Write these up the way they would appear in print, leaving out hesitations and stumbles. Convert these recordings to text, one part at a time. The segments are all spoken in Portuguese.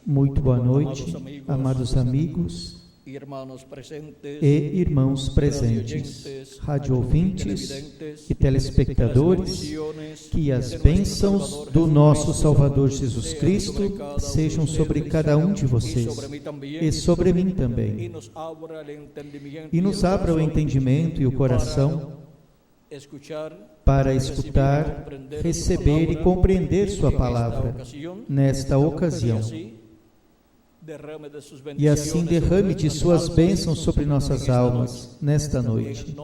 Muito boa noite, amados amigos e irmãos presentes, radioouvintes e telespectadores, que as bênçãos do nosso Salvador Jesus Cristo sejam sobre cada um de vocês e sobre mim também, e nos abra o entendimento e o coração para escutar, receber e compreender sua palavra nesta ocasião. E assim derrame de suas bênçãos sobre nossas almas nesta noite.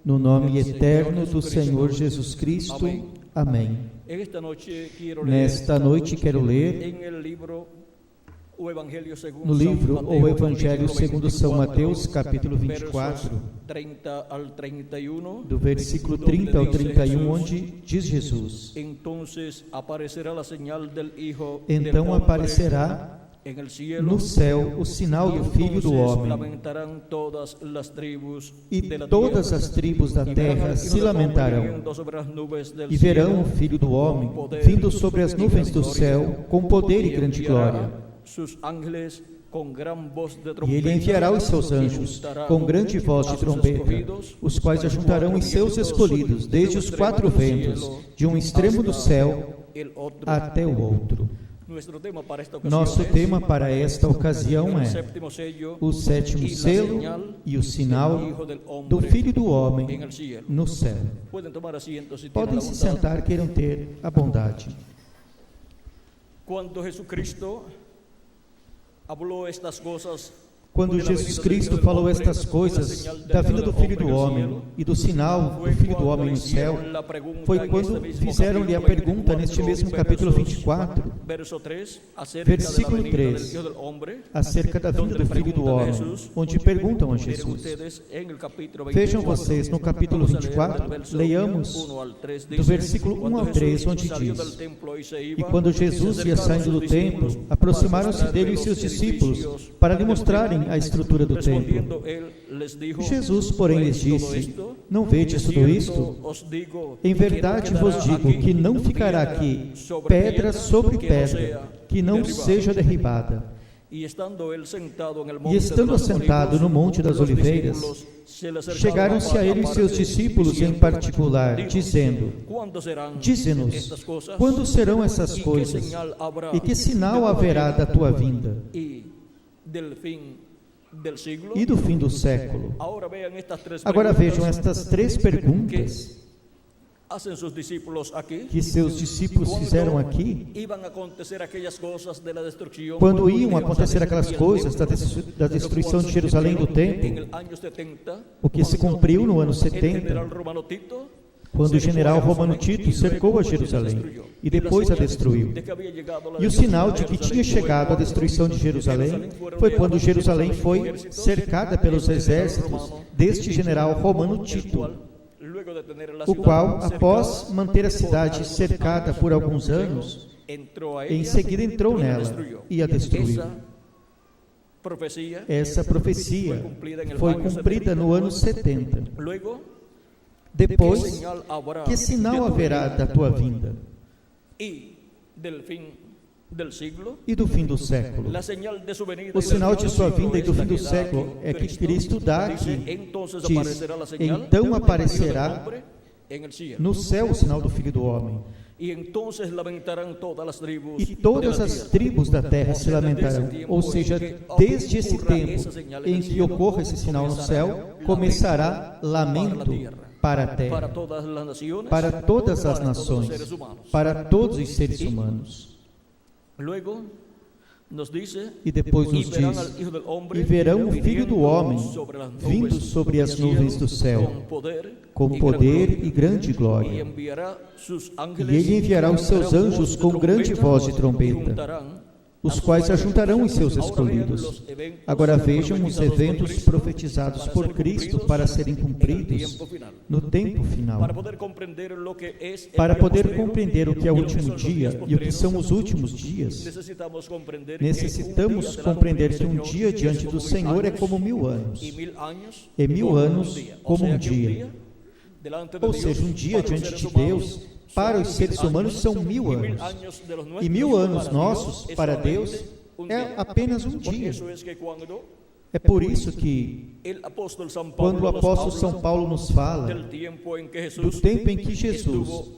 No nome eterno do Senhor Jesus Cristo. Amém. Nesta noite quero ler no livro O Evangelho segundo São Mateus, capítulo 24, do versículo 30 ao 31, onde diz Jesus: Então aparecerá no céu o sinal do Filho do Homem, e todas as tribos da terra se lamentarão, e verão o Filho do Homem vindo sobre as nuvens do céu com poder e grande glória. E ele enviará os seus anjos com grande voz de trombeta, os quais ajuntarão os seus escolhidos desde os quatro ventos, de um extremo do céu até o outro. Nosso tema para esta ocasião é o sétimo selo e o sinal do Filho do Homem no céu. Podem se sentar, queiram ter a bondade. Quando Jesus Cristo falou estas coisas da vinda do Filho do Homem e do sinal do Filho do Homem no céu, foi quando fizeram-lhe a pergunta neste mesmo capítulo 24, versículo 3, acerca da vinda do Filho do Homem, onde perguntam a Jesus. Vejam vocês, no capítulo 24, leiamos do versículo 1 ao 3, onde diz: E quando Jesus ia saindo do templo, aproximaram-se dele os seus discípulos para lhe mostrarem a estrutura do templo. Jesus, porém, lhes disse: Não vedes tudo isto? Em verdade vos digo que não ficará aqui pedra sobre pedra que não seja derribada. E estando assentado no Monte das Oliveiras, chegaram-se a ele os seus discípulos em particular, dizendo: Dize-nos, quando serão essas coisas? E que sinal haverá da tua vinda? E do fim do século? Agora vejam estas três perguntas que seus discípulos fizeram aqui, quando iam acontecer aquelas coisas da destruição de Jerusalém do templo, o que se cumpriu no ano 70, quando o general romano Tito cercou a Jerusalém e depois a destruiu. E o sinal de que tinha chegado a destruição de Jerusalém foi quando Jerusalém foi cercada pelos exércitos deste general romano Tito, o qual, após manter a cidade cercada por alguns anos, em seguida entrou nela e a destruiu. Essa profecia foi cumprida no ano 70. Depois, que sinal haverá da tua vinda? E do fim do século? O sinal de sua vinda e do fim do século é que Cristo dá aqui, diz: Então aparecerá no céu o sinal do Filho do Homem, e todas as tribos da terra se lamentarão. Ou seja, desde esse tempo em que ocorra esse sinal no céu, começará lamento para a terra, para todas as nações, para todos os seres humanos. E depois nos diz: E verão o Filho do Homem vindo sobre as nuvens do céu, com poder e grande glória. E ele enviará os seus anjos com grande voz de trombeta, os quais ajuntarão os seus escolhidos. Agora vejam os eventos profetizados por Cristo para serem cumpridos no tempo final. Para poder compreender o que é o último dia e o que são os últimos dias, necessitamos compreender que um dia diante do Senhor é como 1000 anos, e 1000 anos como um dia. Ou seja, um dia diante de Deus para os seres humanos são 1000 anos. E 1000 anos nossos, para Deus, é apenas um dia. É por isso que, quando o apóstolo São Paulo nos fala do tempo em que Jesus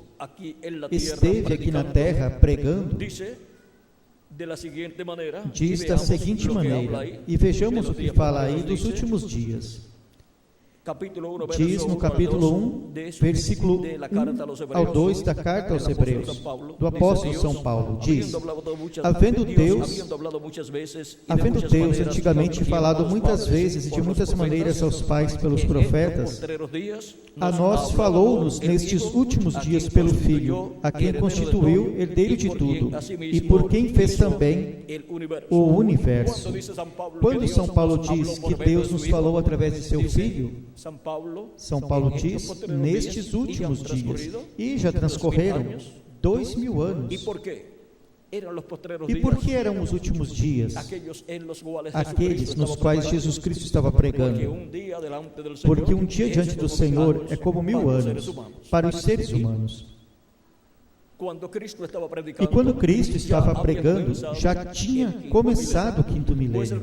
esteve aqui na terra pregando, diz da seguinte maneira, e vejamos o que fala aí dos últimos dias. Diz no capítulo 1, versículo 1 ao 2 da carta aos Hebreus, do apóstolo São Paulo, diz: havendo Deus antigamente falado muitas vezes e de muitas maneiras aos pais pelos profetas, a nós falou-nos nestes últimos dias pelo Filho, a quem constituiu herdeiro de tudo, e por quem fez também o universo. Quando São Paulo diz que Deus nos falou através de seu Filho, São Paulo diz, nestes últimos dias, e já transcorreram 2000 anos. E por que eram os últimos dias? Aqueles nos quais Jesus Cristo estava pregando. Porque um dia diante do Senhor é como 1000 anos para os seres humanos. E quando Cristo estava pregando, já tinha começado o 5º milênio.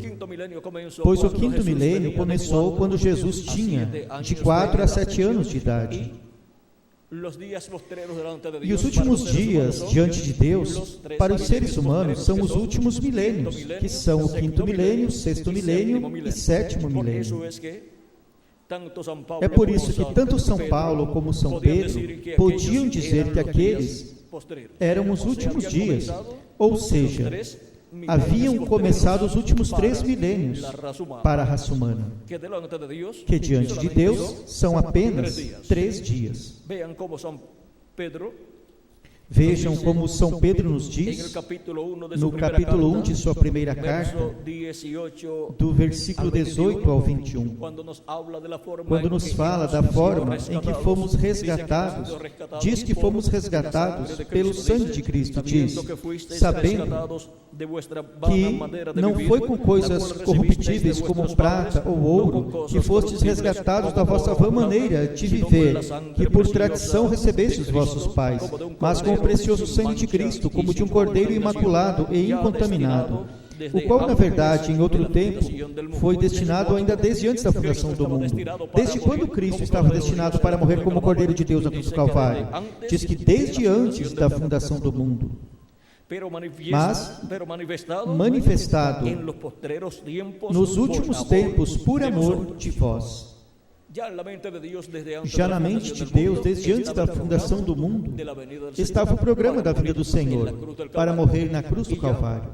Pois o 5º milênio começou quando Jesus tinha de 4 a 7 anos de idade. E os últimos dias diante de Deus, para os seres humanos, são os últimos milênios, que são o 5º milênio, 6º milênio e 7º milênio. É por isso que tanto São Paulo como São Pedro podiam dizer que aqueles eram os últimos dias, ou seja, haviam começado os últimos 3 milênios para a raça humana, que diante de Deus são apenas 3 dias. Vejam como São Pedro nos diz, no capítulo 1 de sua primeira carta, do versículo 18 ao 21, quando nos fala da forma em que fomos resgatados, diz que fomos resgatados pelo sangue de Cristo, diz, sabendo que não foi com coisas corruptíveis como prata ou ouro que fostes resgatados da vossa vã maneira de viver, que por tradição recebestes os vossos pais, mas com o precioso sangue de Cristo, como de um cordeiro imaculado e incontaminado, o qual, na verdade, em outro tempo, foi destinado ainda desde antes da fundação do mundo. Desde quando Cristo estava destinado para morrer como Cordeiro de Deus na cruz do Calvário? Diz que desde antes da fundação do mundo. Mas manifestado nos últimos tempos por amor de vós. Já na mente de Deus, desde antes da fundação do mundo, estava o programa da vida do Senhor para morrer na cruz do Calvário.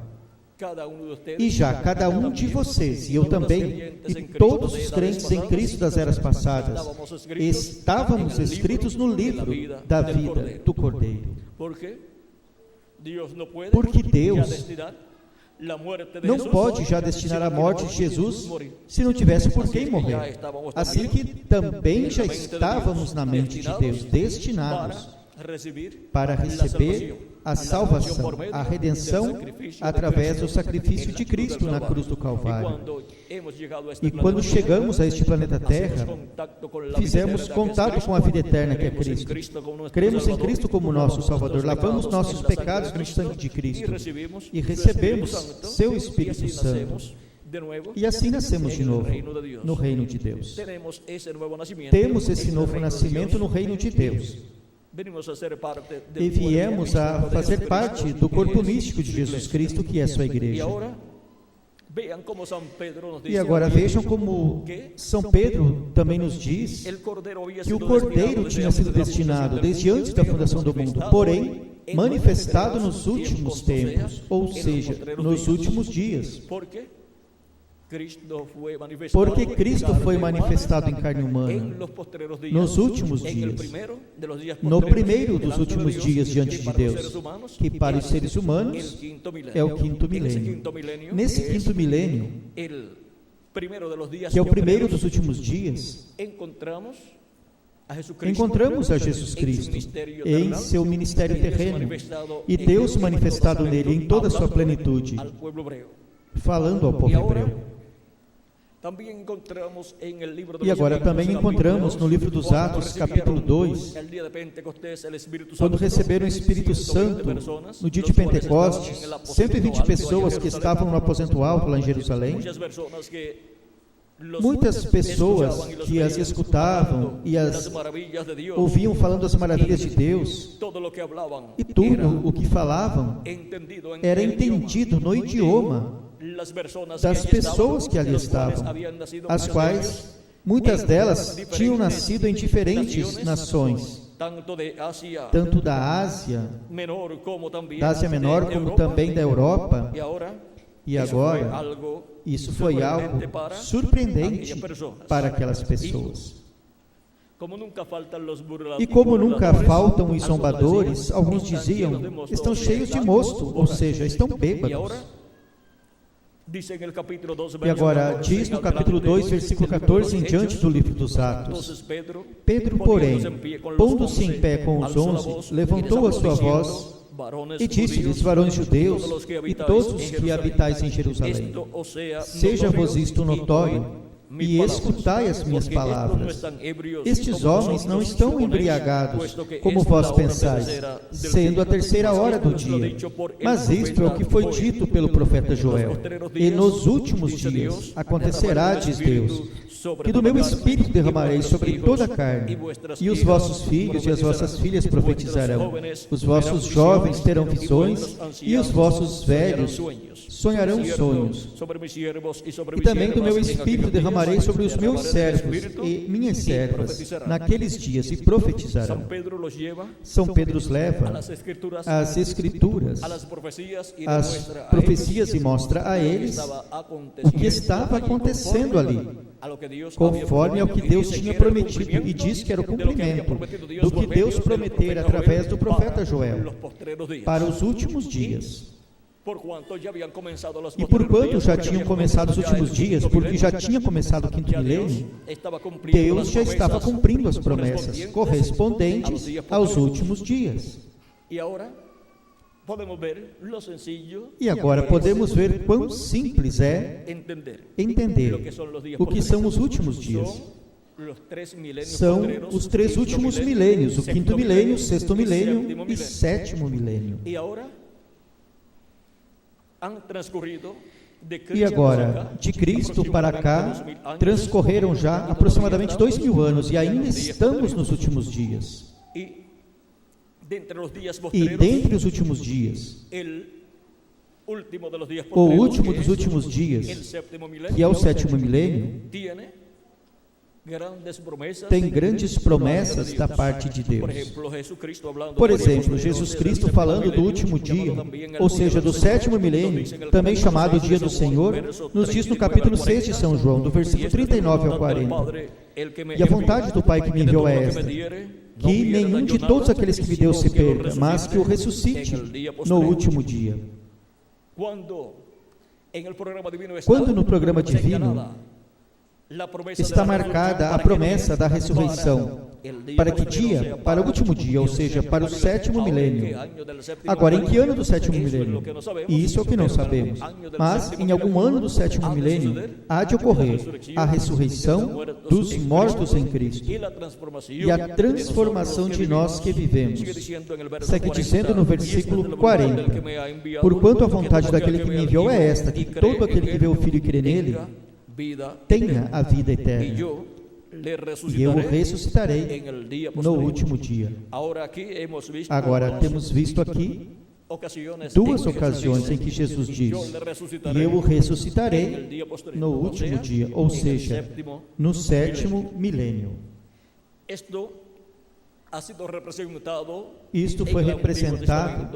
E já cada um de vocês, e eu também, e todos os crentes em Cristo das eras passadas, estávamos escritos no livro da vida do Cordeiro. Porque Deus não pode já destinar a morte de Jesus se não tivesse por quem morrer. Assim que também já estávamos na mente de Deus, destinados para receber a salvação, a redenção, através do sacrifício de Cristo na cruz do Calvário. E quando chegamos a este planeta Terra, fizemos contato com a vida eterna que é Cristo. Cremos em Cristo como nosso Salvador, lavamos nossos pecados no sangue de Cristo e recebemos seu Espírito Santo. E assim nascemos de novo no reino de Deus. Temos esse novo nascimento no reino de Deus. E viemos a fazer parte do corpo místico de Jesus Cristo, que é a sua igreja. E agora vejam como São Pedro também nos diz que o Cordeiro tinha sido destinado desde antes da fundação do mundo, porém manifestado nos últimos tempos, ou seja, nos últimos dias. Porque Cristo foi manifestado em carne humana nos últimos dias, no primeiro dos últimos dias diante de Deus, que para os seres humanos é o 5º milênio. Nesse 5º milênio, que é o primeiro dos últimos dias, encontramos a Jesus Cristo em seu ministério terreno e Deus manifestado nele em toda a sua plenitude, falando ao povo hebreu. E agora também encontramos no livro dos Atos, capítulo 2, quando receberam o Espírito Santo no dia de Pentecostes, 120 pessoas que estavam no aposento alto lá em Jerusalém, muitas pessoas que as escutavam e as ouviam falando as maravilhas de Deus, e tudo o que falavam era entendido no idioma das pessoas que ali estavam, as quais, muitas delas, tinham nascido em diferentes nações, tanto da Ásia Menor, como também da Europa. E agora, isso foi algo surpreendente para aquelas pessoas. E como nunca faltam os zombadores, alguns diziam, estão cheios de mosto, ou seja, estão bêbados. E agora, diz no capítulo 2, versículo 14 em diante do livro dos Atos: Pedro, porém, pondo-se em pé com os 11, levantou a sua voz e disse-lhes: varões judeus e todos os que habitais em Jerusalém, seja-vos isto notório, e escutai as minhas palavras. Estes homens não estão embriagados, como vós pensais, sendo a 3ª hora do dia. Mas isto é o que foi dito pelo profeta Joel. E nos últimos dias acontecerá, diz Deus, que do meu Espírito derramarei sobre toda a carne, e os vossos filhos e as vossas filhas profetizarão, os vossos jovens terão visões, e os vossos velhos sonharão sonhos. E também do meu Espírito derramarei sobre os meus servos e minhas servas naqueles dias, e profetizarão. São Pedro os leva às Escrituras, às profecias, e mostra a eles o que estava acontecendo ali, conforme ao que Deus tinha prometido, e diz que era o cumprimento do que Deus prometera através do profeta Joel para os últimos dias. E porquanto já tinham começado os últimos dias, porque já tinha começado o 5º milênio, Deus já estava cumprindo as promessas correspondentes aos últimos dias. E agora podemos ver quão simples é entender o que são os últimos dias. São os 3 últimos milênios, o 5º milênio, o 6º milênio e 7º milênio. E agora, de Cristo para cá, transcorreram já aproximadamente 2000 anos, e ainda estamos nos últimos dias. E dentre os últimos dias, o último dos últimos dias, que é o 7º milênio, tem grandes promessas da parte de Deus. Por exemplo, Jesus Cristo falando do último dia, ou seja, do 7º milênio, também chamado Dia do Senhor, nos diz no capítulo 6 de São João, do versículo 39 ao 40: e a vontade do Pai que me enviou é esta, que nenhum de todos aqueles que me deu se perca, mas que o ressuscite no último dia. Quando no programa divino está marcada a promessa da ressurreição, para que dia? Para o último dia, ou seja, para o 7º milênio. Agora, em que ano do 7º milênio? Isso é o que não sabemos, mas em algum ano do 7º milênio há de ocorrer a ressurreição dos mortos em Cristo e a transformação de nós que vivemos. Segue dizendo no versículo 40: porquanto a vontade daquele que me enviou é esta, que todo aquele que vê o Filho e crê nele tenha a vida eterna, e eu o ressuscitarei no último dia. Agora, temos visto aqui 2 ocasiões em que Jesus diz: e eu o ressuscitarei no último dia, ou seja, no 7º milênio. Isto foi representado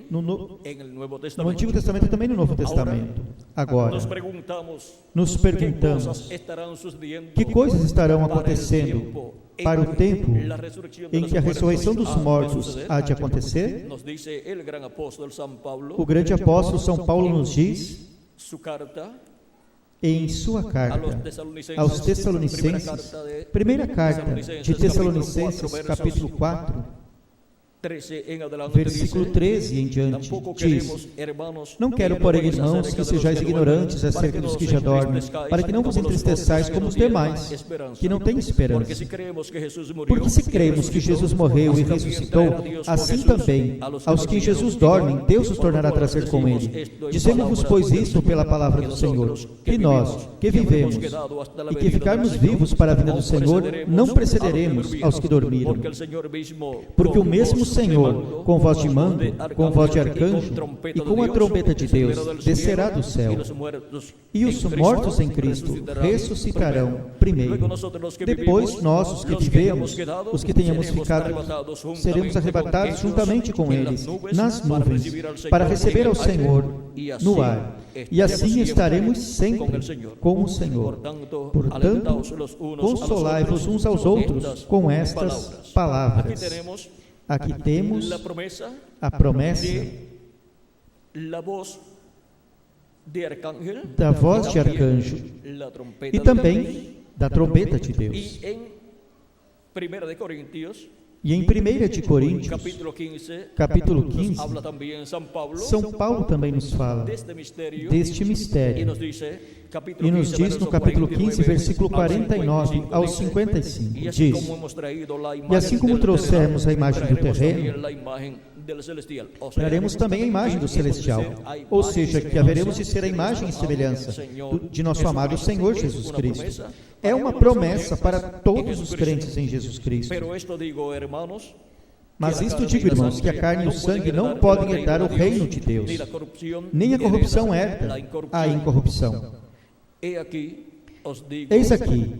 no Antigo Testamento e também no Novo Testamento. Agora, nos perguntamos que coisas estarão acontecendo para o tempo em que a ressurreição dos mortos há de acontecer. O grande apóstolo São Paulo nos diz, em sua carta aos Tessalonicenses, primeira carta de Tessalonicenses, capítulo 4, versículo 13 em diante, diz: não quero, porém, irmãos, que sejais ignorantes acerca dos que já dormem, para que não vos entristeçais como os demais, que não têm esperança. Porque se cremos que Jesus morreu e ressuscitou, assim também, aos que em Jesus dormem, Deus os tornará a trazer com ele. Dizemos-vos, pois, isto pela palavra do Senhor, que nós, que vivemos, e que ficarmos vivos para a vinda do Senhor, não precederemos aos que dormiram. Porque o mesmo Senhor, com voz de mando, com voz de arcanjo e com a trombeta de Deus, descerá do céu. E os mortos em Cristo ressuscitarão primeiro. Depois nós, os que vivemos, os que tenhamos ficado, seremos arrebatados juntamente com eles nas nuvens, para receber ao Senhor no ar. E assim estaremos sempre com o Senhor. Portanto, consolai-vos uns aos outros com estas palavras. Aqui temos a promessa da voz de arcanjo e também da trombeta de Deus. E em 1 de Coríntios, capítulo 15, São Paulo também nos fala deste mistério. E nos diz no capítulo 15, versículo 49 ao 55, diz: e assim como trouxemos a imagem do terreno, traremos também a imagem do celestial, ou seja, que haveremos de ser a imagem e semelhança de nosso amado Senhor Jesus Cristo. É uma promessa para todos os crentes em Jesus Cristo. Mas isto digo, irmãos, que a carne e o sangue não podem herdar o reino de Deus, nem a corrupção herda a incorrupção. Eis aqui,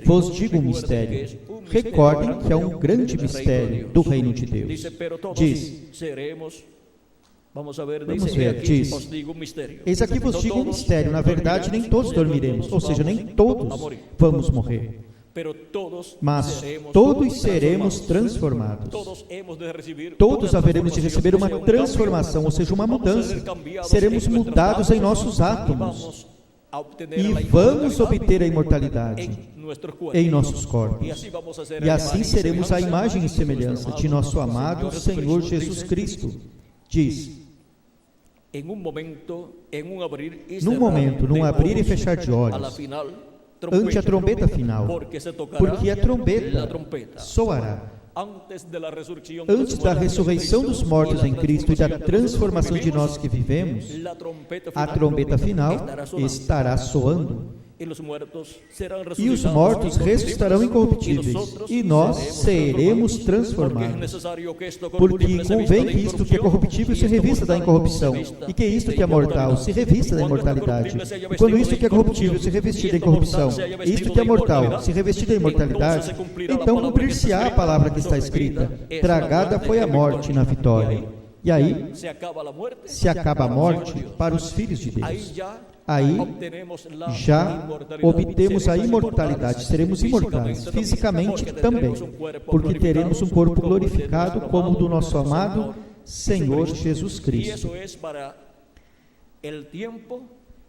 vos digo um mistério. Recordem que é um grande mistério do reino de Deus. Diz, vamos ver, diz: eis aqui vos digo um mistério. Na verdade, nem todos dormiremos, ou seja, nem todos vamos morrer, mas todos seremos transformados. Todos haveremos de receber uma transformação, ou seja, uma mudança. Seremos mudados em nossos átomos e vamos obter a imortalidade em nossos corpos. E assim seremos a imagem e semelhança de nosso amado Senhor Jesus Cristo. Diz: num momento, num abrir e fechar de olhos, ante a trombeta final, porque a trombeta soará. Antes da ressurreição dos mortos em Cristo e da transformação de nós que vivemos, a trombeta final estará soando. E os mortos ressuscitarão incorruptíveis, e nós seremos transformados. Porque convém que isto que é corruptível se revista da incorrupção, e que isto que é mortal se revista da imortalidade. E quando isto que é corruptível se revestir da incorrupção, e isto que é mortal se revestir da imortalidade, então cumprir-se-á a palavra que está escrita: tragada foi a morte na vitória. E aí se acaba a morte para os filhos de Deus. Aí já obtemos a imortalidade, seremos imortais, fisicamente também, porque teremos um corpo glorificado como o do nosso amado Senhor Jesus Cristo.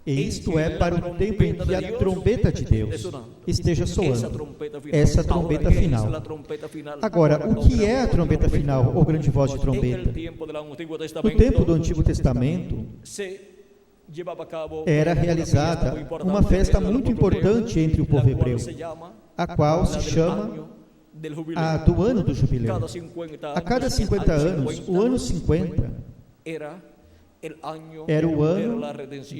E isto é para o tempo em que a trombeta de Deus esteja soando, essa trombeta final. Agora, o que é a trombeta final, ou grande voz de trombeta? No tempo do Antigo Testamento, era realizada uma festa muito importante entre o povo hebreu, a qual se chama a do ano do jubileu. A cada 50 anos, o ano 50 era o ano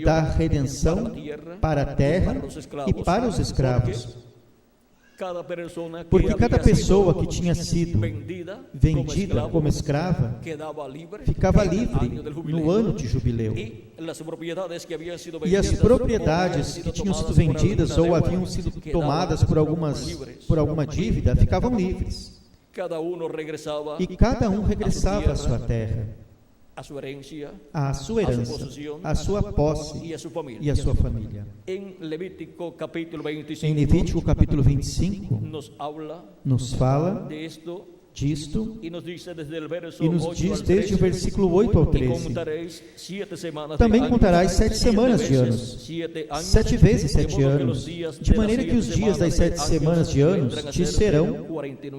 da redenção para a terra e para os escravos. Porque cada pessoa que tinha sido vendida como escrava ficava livre no ano de jubileu. E as propriedades que tinham sido vendidas ou haviam sido tomadas por alguma dívida ficavam livres. E cada um regressava à sua terra, a sua herança, a sua posse e a sua família. Em Levítico capítulo 25 nos fala disto e nos diz desde o versículo 8 ao 13: também contarás 7 semanas de anos, 7 vezes 7 anos, de maneira que os dias das 7 semanas de anos te serão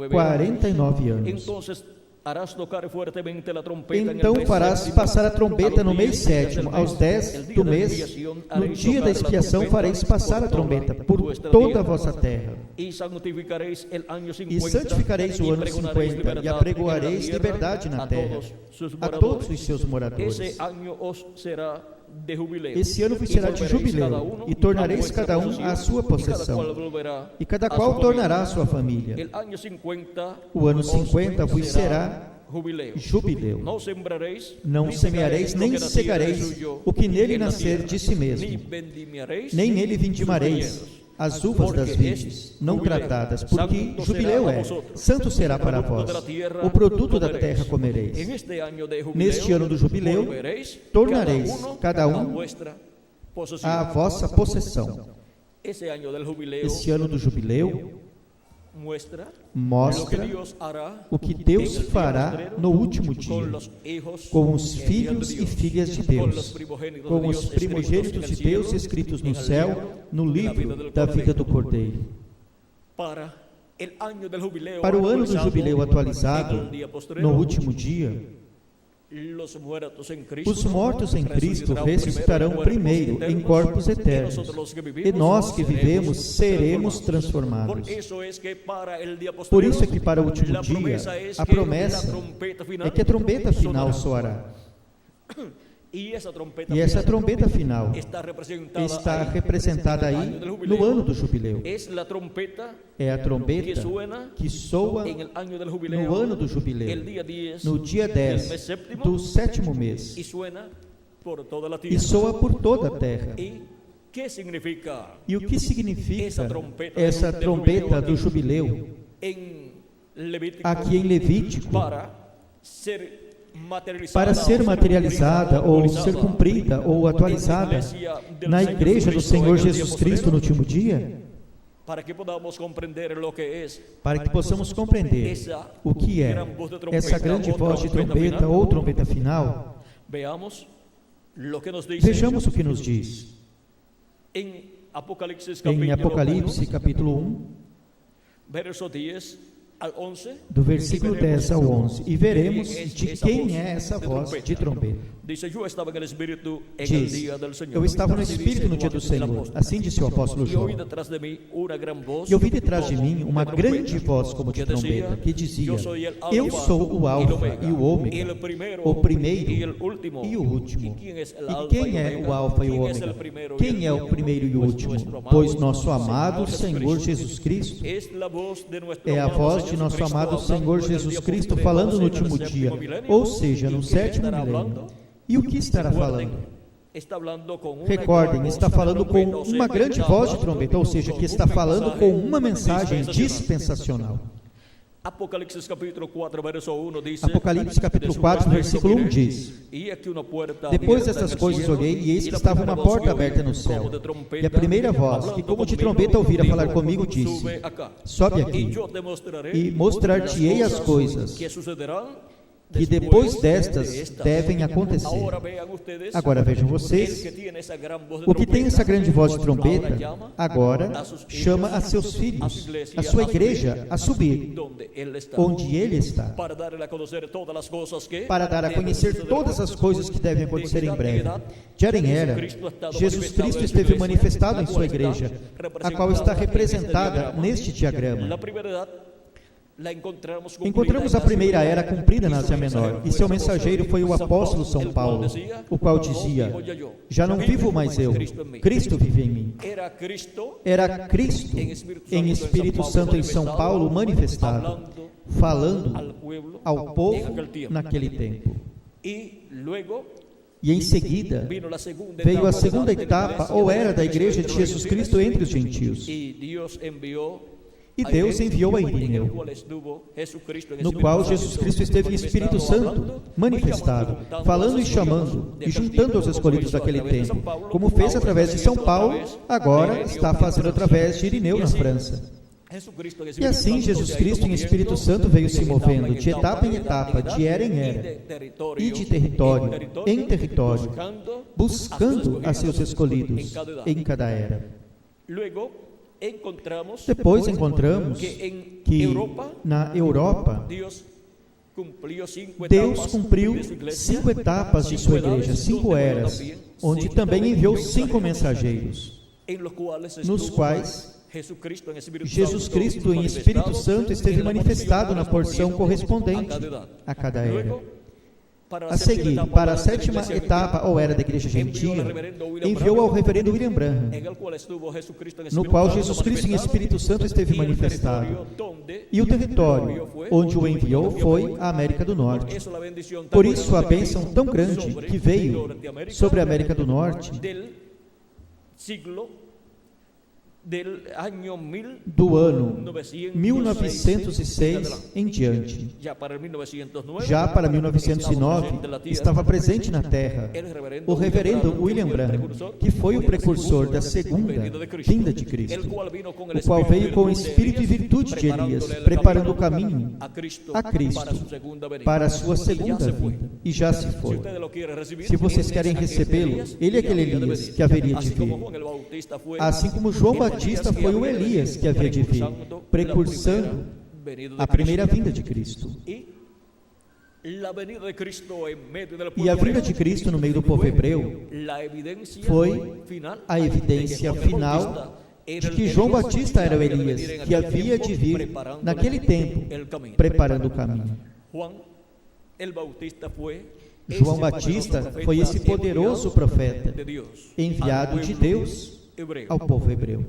49 anos. Então farás passar a trombeta no mês 7º, aos 10 do mês, no dia da expiação fareis passar a trombeta por toda a vossa terra. E santificareis o ano 50, e apregoareis liberdade na terra, a todos os seus moradores. Esse ano vos será de jubileu, e tornareis cada um a sua possessão, e cada qual tornará a sua família. O ano 50 vos será jubileu. Não semeareis, nem cegareis o que nele nascer de si mesmo, nem nele vindimareis as uvas das vinhas, não tratadas, porque jubileu é, santo será para vós, o produto da terra comereis. Neste ano do jubileu, tornareis cada um a vossa possessão. Esse ano do jubileu mostra o que Deus fará no último dia com os filhos e filhas de Deus, com os primogênitos de Deus escritos no céu, no livro da vida do Cordeiro. Para o ano do jubileu atualizado, no último dia, os mortos em Cristo ressuscitarão primeiro em corpos eternos, e nós que vivemos seremos transformados. Por isso é que para o último dia, a promessa é que a trombeta final soará. E essa trombeta final está representada aí no ano do jubileu. É a trombeta que soa no ano do jubileu, no dia 10 do 7º mês, e soa por toda a terra. E o que significa essa trombeta do jubileu? Aqui em Levítico, para ser materializada ou ser cumprida ou atualizada na igreja do Senhor Jesus Cristo no último dia, para que possamos compreender o que é essa grande voz de trombeta ou trombeta final. Vejamos o que nos diz em Apocalipse capítulo 1, do versículo 10 ao 11, e veremos de quem é essa voz de trombeta. Diz: eu estava no Espírito no dia do Senhor, assim disse o apóstolo João, e ouvi detrás de mim uma grande voz como de trombeta, que dizia: eu sou o Alfa e o Ômega, o primeiro e o último. E quem é o Alfa e o Ômega? Quem é o primeiro e o último? Pois nosso amado Senhor Jesus Cristo é a voz de nosso amado Senhor Jesus Cristo falando no último dia, ou seja, no 7º milênio. E o que estará falando? Recordem, está falando com uma grande voz de trombeta, ou seja, que está falando com uma mensagem dispensacional. Apocalipse capítulo 4, versículo 1 diz: depois dessas coisas olhei, e eis que estava uma porta aberta no céu, e a primeira voz, que como de trombeta ouvira falar comigo, disse: sobe aqui, e mostrar-te-ei as coisas que depois destas devem acontecer. Agora vejam vocês, o que tem essa grande voz de trombeta, agora chama a seus filhos, a sua igreja, a subir, onde ele está, para dar a conhecer todas as coisas que devem acontecer em breve. De era em era, Jesus Cristo esteve manifestado em sua igreja, a qual está representada neste diagrama. Encontramos a primeira era cumprida na Ásia Menor, e seu mensageiro foi o apóstolo São Paulo, o qual dizia: já não vivo mais eu, Cristo vive em mim. Era Cristo em Espírito Santo em São Paulo manifestado, falando ao povo naquele tempo. E em seguida veio a segunda etapa ou era da igreja de Jesus Cristo entre os gentios. E Deus enviou a Irineu, no qual Jesus Cristo esteve em Espírito Santo, manifestado, falando e chamando, e juntando os escolhidos daquele tempo, como fez através de São Paulo, agora está fazendo através de Irineu na França. E assim Jesus Cristo em Espírito Santo veio se movendo, de etapa em etapa, de era em era, e de território em território, buscando a seus escolhidos em cada era. Depois encontramos que na Europa Deus cumpriu 5 etapas de sua igreja, 5 eras, onde também enviou 5 mensageiros, nos quais Jesus Cristo em Espírito Santo esteve manifestado na porção correspondente a cada era. A seguir, para a 7ª etapa ou era da igreja gentil, enviou ao reverendo William Branham, no qual Jesus Cristo em Espírito Santo esteve manifestado. E o território onde o enviou foi a América do Norte. Por isso, a bênção tão grande que veio sobre a América do Norte do ano 1906 em diante. Já para 1909, estava presente na Terra o reverendo William Branham, que foi o precursor da segunda vinda de Cristo, o qual veio com o espírito e virtude de Elias, preparando o caminho a Cristo para a sua segunda vinda, e já se foi. Se vocês querem recebê-lo, ele é aquele Elias que haveria de vir. Assim como João Batista foi o Elias que havia de vir, precursando a primeira vinda de Cristo. E a vinda de Cristo no meio do povo hebreu foi a evidência final de que João Batista era o Elias que havia de vir naquele tempo, preparando o caminho. João Batista foi esse poderoso profeta enviado de Deus ao povo hebreu.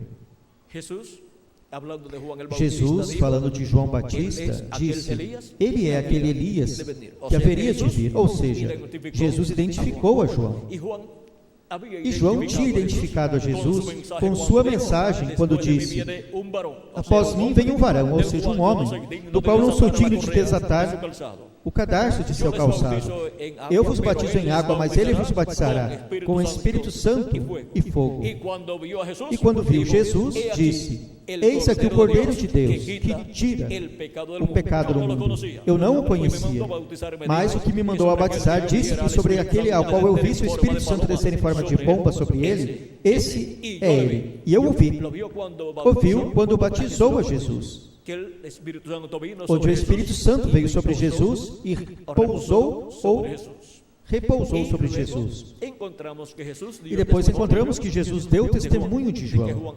Jesus, falando de João Batista, disse: ele é aquele Elias que haveria de vir. Ou seja, Jesus identificou a João. E João tinha identificado a Jesus com sua mensagem quando disse: após mim vem um varão, ou seja, um homem, do qual não sou digno de desatar o cadarço de seu calçado. Eu vos batizo em água, mas ele vos batizará com o Espírito Santo e fogo. E quando viu Jesus, disse: eis aqui o Cordeiro de Deus, que tira o pecado do mundo. Eu não o conhecia, mas o que me mandou a batizar disse que sobre aquele ao qual eu vi o Espírito Santo descer em forma de pomba sobre ele, esse é ele. E eu ouviu quando batizou a Jesus, onde o Espírito Santo veio sobre Jesus e repousou sobre Jesus. E depois encontramos que Jesus deu testemunho de João,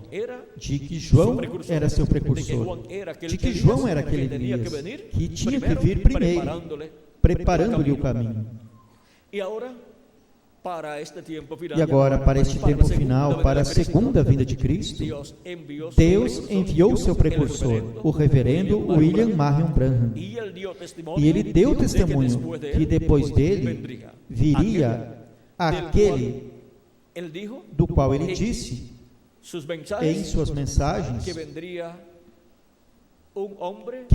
de que João era seu precursor, de que João era aquele Elias que tinha que vir primeiro, preparando-lhe o caminho. E agora, para este tempo final, para a segunda vinda de Cristo, Deus enviou seu precursor, o reverendo William Marion Branham. E ele deu testemunho que depois dele viria aquele do qual ele disse em suas mensagens que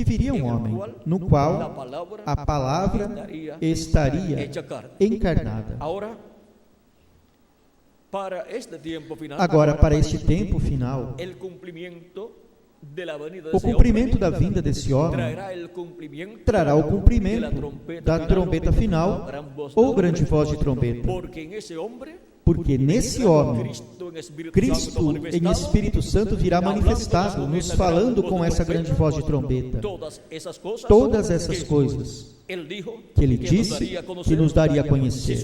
viria um homem no qual a palavra estaria encarnada. Agora, para este tempo final, o cumprimento da vinda desse homem trará o cumprimento da trombeta final ou grande voz de trombeta. Porque nesse homem, Cristo em Espírito Santo virá manifestado, nos falando com essa grande voz de trombeta. Todas essas coisas que ele disse que nos daria a conhecer.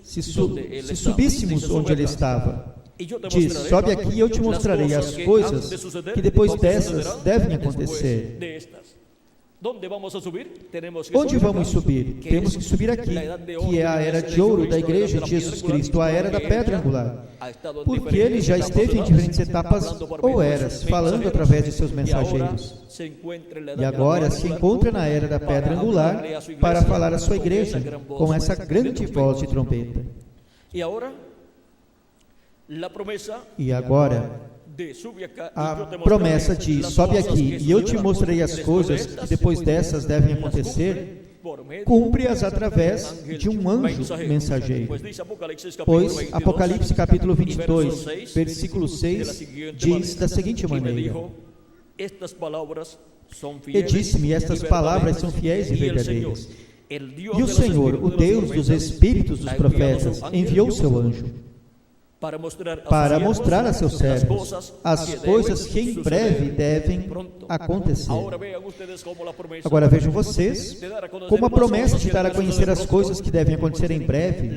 Se subíssemos onde ele estava, diz: sobe aqui e eu te mostrarei as coisas que depois dessas devem acontecer. Onde vamos subir? Temos que subir aqui, que é a era de ouro da igreja de Jesus Cristo, a era da pedra angular, porque ele já esteve em diferentes etapas ou eras, falando através de seus mensageiros. E agora se encontra na era da pedra angular para falar à sua igreja com essa grande voz de trombeta. E agora a promessa diz: sobe aqui e eu te mostrarei as coisas que depois dessas devem acontecer, cumpre-as através de um anjo mensageiro. Pois Apocalipse capítulo 22, versículo 6 diz da seguinte maneira: e disse-me, estas palavras são fiéis e verdadeiras. E o Senhor, o Deus dos espíritos dos profetas, enviou o seu anjo para mostrar a seus servos as coisas que em breve devem acontecer. Agora vejam vocês como a promessa de dar a conhecer as coisas que devem acontecer em breve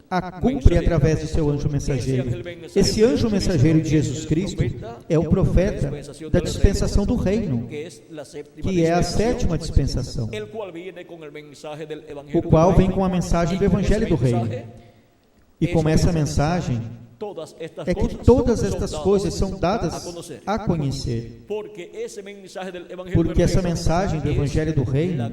a cumpre através do seu anjo mensageiro. Esse anjo mensageiro de Jesus Cristo é o profeta da dispensação do reino, que é a sétima dispensação, o qual vem com a mensagem do Evangelho do Reino. E com essa mensagem é que todas estas coisas são dadas a conhecer, porque essa mensagem do Evangelho do Reino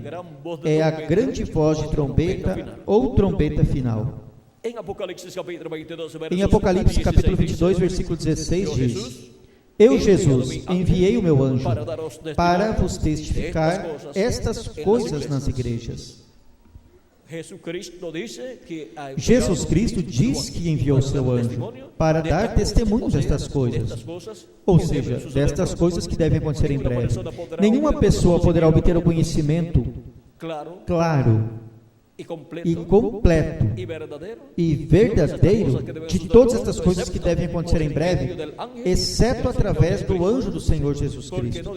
é a grande voz de trombeta ou trombeta final. Em Apocalipse capítulo 22, versículo 16 diz: Eu, Jesus, enviei o meu anjo para vos testificar estas coisas nas igrejas. Jesus Cristo diz que enviou o seu anjo para dar testemunho destas coisas, ou seja, destas coisas que devem acontecer em breve. Nenhuma pessoa poderá obter o conhecimento claro e completo e verdadeiro de todas estas coisas que devem acontecer em breve, exceto através do anjo do Senhor Jesus Cristo.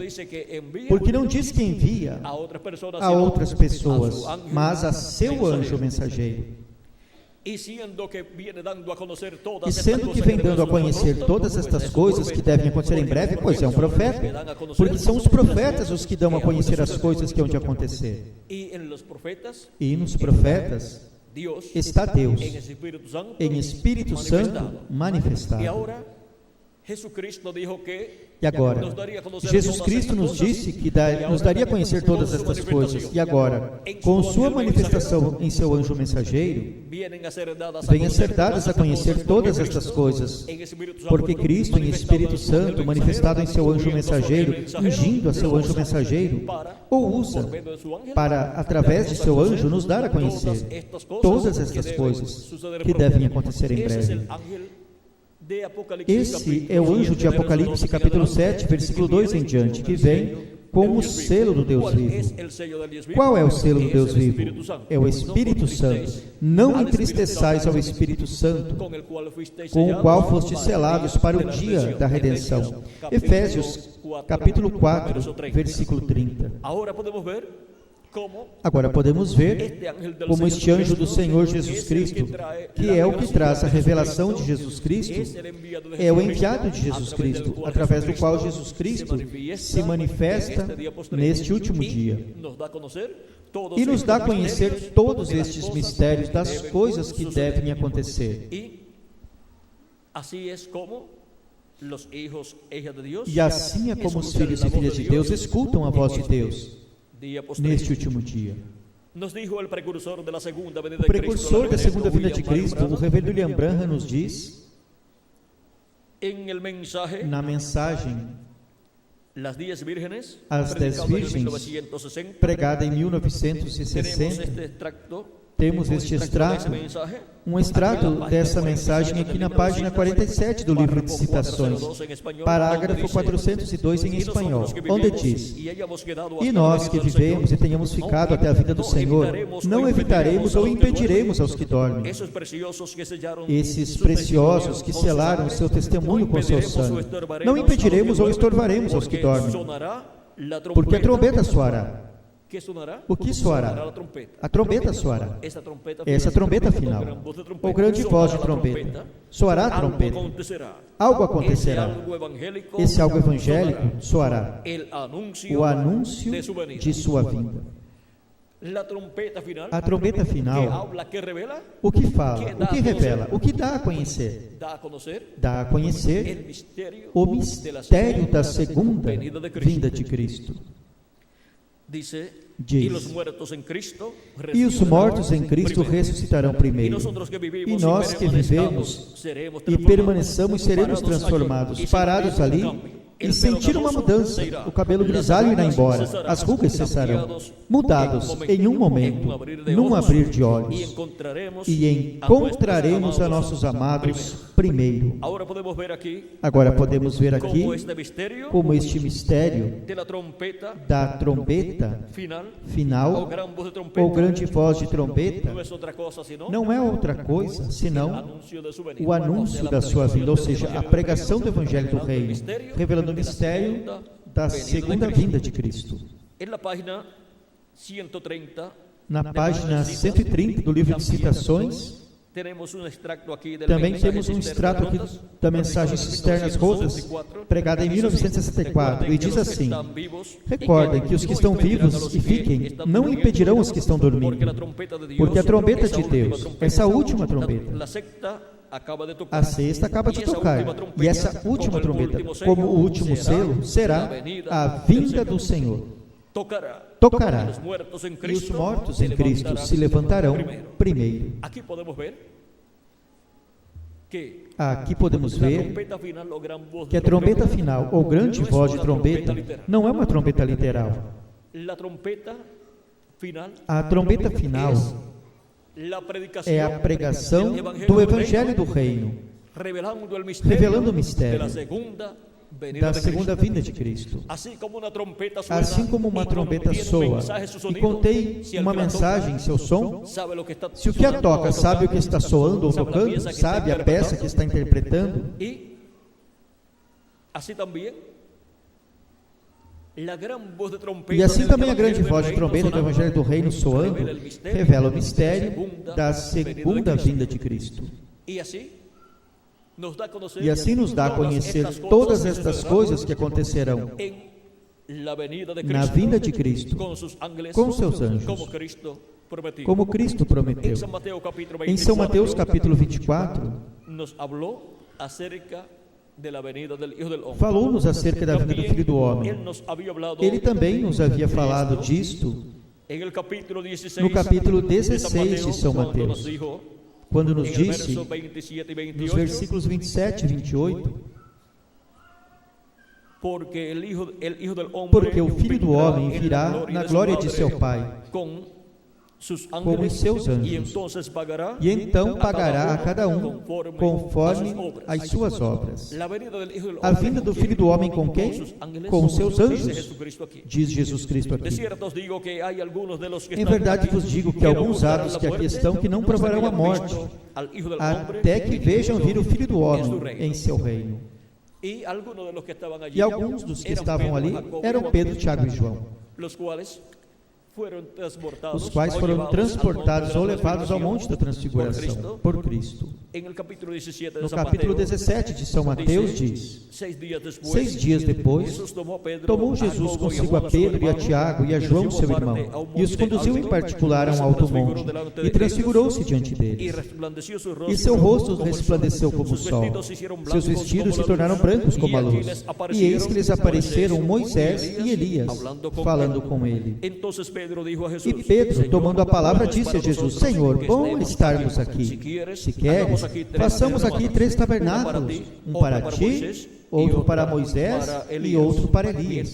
Porque não diz que envia a outras pessoas, mas a seu anjo mensageiro. E sendo que vem dando a conhecer todas estas coisas que devem acontecer em breve, pois é um profeta, porque são os profetas os que dão a conhecer as coisas que hão de acontecer. E nos profetas está Deus, em Espírito Santo manifestado. E agora, Jesus Cristo nos disse que nos daria a conhecer todas estas coisas. E agora, com sua manifestação em seu anjo mensageiro, vêm a ser dadas a conhecer todas estas coisas, porque Cristo, em Espírito Santo, manifestado em seu anjo mensageiro, ungindo a seu anjo mensageiro, o usa para, através de seu anjo, nos dar a conhecer todas estas coisas que devem acontecer em breve. Esse é o anjo de Apocalipse capítulo 7, versículo 2 em diante, que vem com o selo do Deus vivo. Qual é o selo do Deus vivo? É o Espírito Santo. Não entristeçais ao Espírito Santo, com o qual fostes selados para o dia da redenção. Efésios capítulo 4, versículo 30. Agora podemos ver como este anjo do Senhor Jesus Cristo, que é o que traz a revelação de Jesus Cristo, é o enviado de Jesus Cristo, através do qual Jesus Cristo se manifesta neste último dia e nos dá a conhecer todos estes mistérios das coisas que devem acontecer. E assim é como os filhos e filhas de Deus escutam a voz de Deus neste último dia. O precursor da segunda vinda de Cristo, o reverendo William Branham, nos diz, na mensagem As 10 Virgens, pregada em 1960, temos este extrato, um extrato dessa mensagem aqui na página 47 do livro de citações, parágrafo 402 em espanhol, onde diz: E nós que vivemos e tenhamos ficado até a vinda do Senhor, não evitaremos ou impediremos aos que dormem. Esses preciosos que selaram o seu testemunho com seu sangue, não impediremos ou estorvaremos aos que dormem, porque a trombeta soará. O que soará? A trombeta soará. Essa trombeta final, ou grande voz de trombeta, soará a trombeta. Algo acontecerá. Esse algo evangélico soará. O anúncio de sua vinda. A trombeta final, o que fala, o que revela, o que dá a conhecer? Dá a conhecer o mistério da segunda vinda de Cristo. Diz, e os mortos em Cristo ressuscitarão primeiro, e nós que vivemos e permaneçamos seremos transformados, parados ali, e sentir uma mudança, o cabelo grisalho irá embora, as rugas cessarão, mudados em um momento, num abrir de olhos, e encontraremos a nossos amados primeiro. Agora podemos ver aqui como este mistério da trombeta final, ou grande voz de trombeta, não é outra coisa senão o anúncio da sua vinda, ou seja, a pregação do Evangelho do Reino, revelando o mistério da segunda vinda de Cristo. Na página 130 do livro de Citações, também temos um extrato aqui da mensagem Cisternas Rotas, pregada em 1964, e diz assim: recordem que os que estão vivos e fiquem não impedirão os que estão dormindo, porque a trombeta de Deus, essa última trombeta, a sexta acaba de tocar, e essa última trombeta, como o último selo, será a vinda do Senhor. Tocará, e os mortos em Cristo se levantarão primeiro. Aqui podemos ver que a trombeta final, ou grande voz de trombeta, não é uma trombeta literal. A trombeta final é a pregação do Evangelho do Reino, revelando o mistério da segunda vinda de Cristo. Assim como uma trombeta soa e contém uma mensagem em seu som, se o que a toca sabe o que está soando ou tocando, sabe a peça que está interpretando, e assim também a grande voz de trombeta do Evangelho do Reino soando revela o mistério da segunda vinda de Cristo. E assim nos dá a conhecer todas estas coisas que acontecerão na vinda de Cristo com seus anjos, como Cristo prometeu. Em São Mateus capítulo 24, falou-nos acerca da vinda do Filho do Homem. Ele também nos havia falado disto no capítulo 16 de São Mateus, quando nos disse, nos versículos 27 e 28, porque o Filho do Homem virá na glória de seu Pai, com os seus anjos, e então pagará a cada um conforme as suas obras. A vinda do Filho do Homem com quem? Com os seus anjos, diz Jesus Cristo aqui. Em verdade vos digo que alguns há dos que aqui estão que não provarão a morte, até que vejam vir o Filho do Homem em seu reino. E alguns dos que estavam ali eram Pedro, Tiago e João, os quais foram transportados ou levados ao Monte da Transfiguração por Cristo. No capítulo 17 de São Mateus diz: 6 dias depois, tomou Jesus consigo a Pedro e a Tiago e a João, seu irmão, e os conduziu em particular a um alto monte, e transfigurou-se diante deles. E seu rosto resplandeceu como o sol, seus vestidos se tornaram brancos como a luz, e eis que lhes apareceram Moisés e Elias, falando com ele. E Pedro, tomando a palavra, disse a Jesus: Senhor, bom estarmos aqui. Se queres, façamos aqui 3 tabernáculos, um para ti, outro para Moisés e outro para Elias.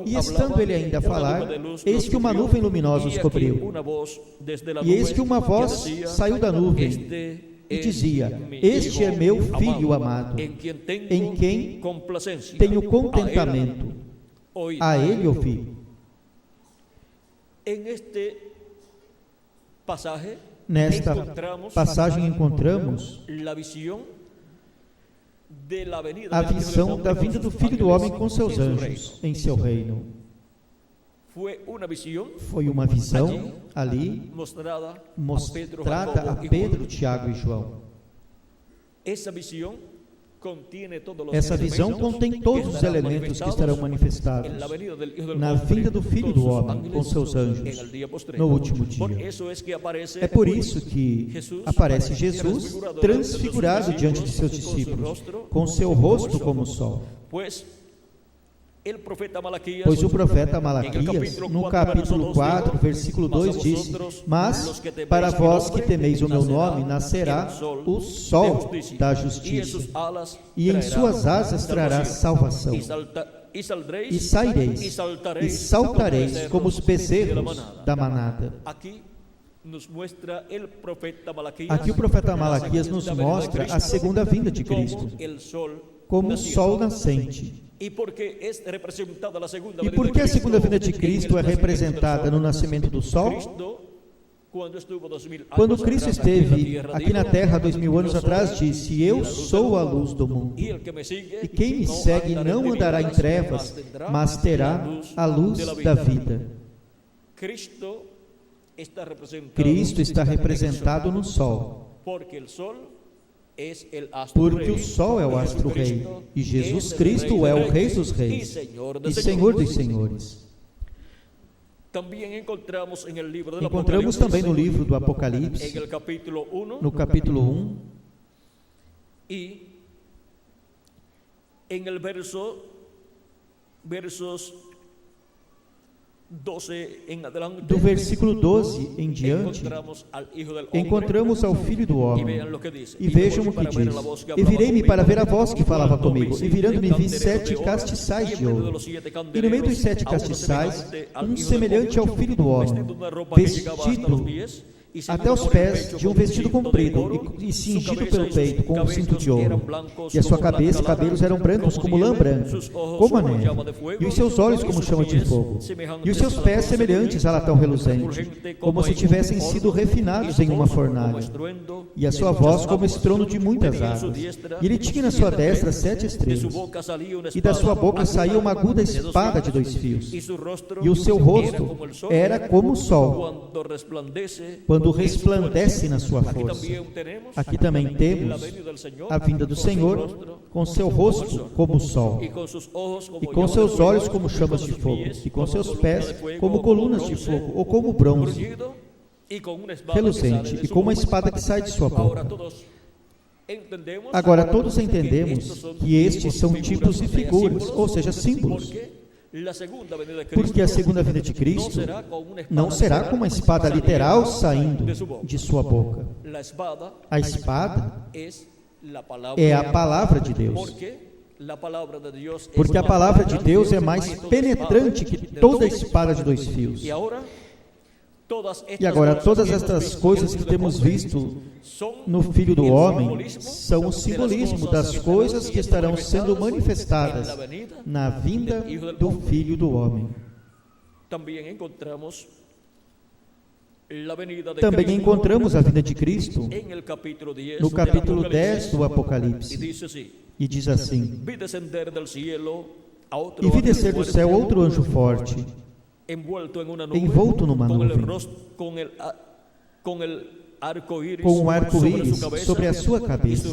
E estando ele ainda a falar, eis que uma nuvem luminosa os cobriu. E eis que uma voz saiu da nuvem e dizia: Este é meu Filho amado, em quem tenho contentamento. A ele ouvi. Nesta passagem encontramos a visão da vinda do Filho do Homem com seus anjos em seu reino. Foi uma visão ali mostrada a Pedro, Tiago e João. Essa visão contém todos os elementos que estarão manifestados na vinda do Filho do Homem com seus anjos no último dia. É por isso que aparece Jesus transfigurado diante de seus discípulos, com seu rosto como o sol. Pois o profeta Malaquias, no capítulo 4, versículo 2, diz: Mas para vós que temeis o meu nome, nascerá o sol da justiça, e em suas asas trará salvação. E saireis, e saltareis como os bezerros da manada. Aqui o profeta Malaquias nos mostra a segunda vinda de Cristo, como o sol nascente. E por que a segunda vinda de Cristo é representada no nascimento do sol? Quando Cristo esteve aqui na terra 2000 anos atrás, disse: Eu sou a luz do mundo, e quem me segue não andará em trevas, mas terá a luz da vida. Cristo está representado no sol, porque o sol é o astro-rei, e Jesus Cristo é o Rei dos Reis e Senhor dos Senhores. Encontramos também no livro do Apocalipse, no capítulo 1, e do versículo 12 em diante, encontramos ao Filho do Homem, e vejam o que diz: E virei-me para ver a voz que falava comigo, e virando-me vi 7 castiçais de ouro, e no meio dos 7 castiçais, um semelhante ao Filho do Homem, vestido até os pés de um vestido comprido e cingido pelo peito com um cinto de ouro, e a sua cabeça e cabelos eram brancos como lã branca, como a neve, e os seus olhos como chama de fogo, e os seus pés semelhantes a latão reluzente, como se tivessem sido refinados em uma fornalha, e a sua voz como estrondo de muitas águas. E ele tinha na sua destra 7 estrelas, e da sua boca saía uma aguda espada de 2 fios, e o seu rosto era como o sol, quando resplandece na sua força. Aqui também temos a vinda do Senhor, com seu rosto como o sol, e com seus olhos como chamas de fogo, e com seus pés como colunas de fogo, ou como bronze reluzente, e com uma espada que sai de sua boca. Agora todos entendemos que estes são tipos e figuras, ou seja, símbolos. Porque a segunda vinda de Cristo não será com uma espada literal saindo de sua boca. A espada é a palavra de Deus. Porque a palavra de Deus é mais penetrante que toda espada de 2 fios. E agora, todas estas coisas que temos visto no Filho do Homem são o simbolismo das coisas que estarão sendo manifestadas na vinda do Filho do Homem. Também encontramos a vinda de Cristo no capítulo 10 do Apocalipse, e diz assim: E vi descer do céu outro anjo forte, envolto numa nuvem, com um arco-íris sobre a sua cabeça,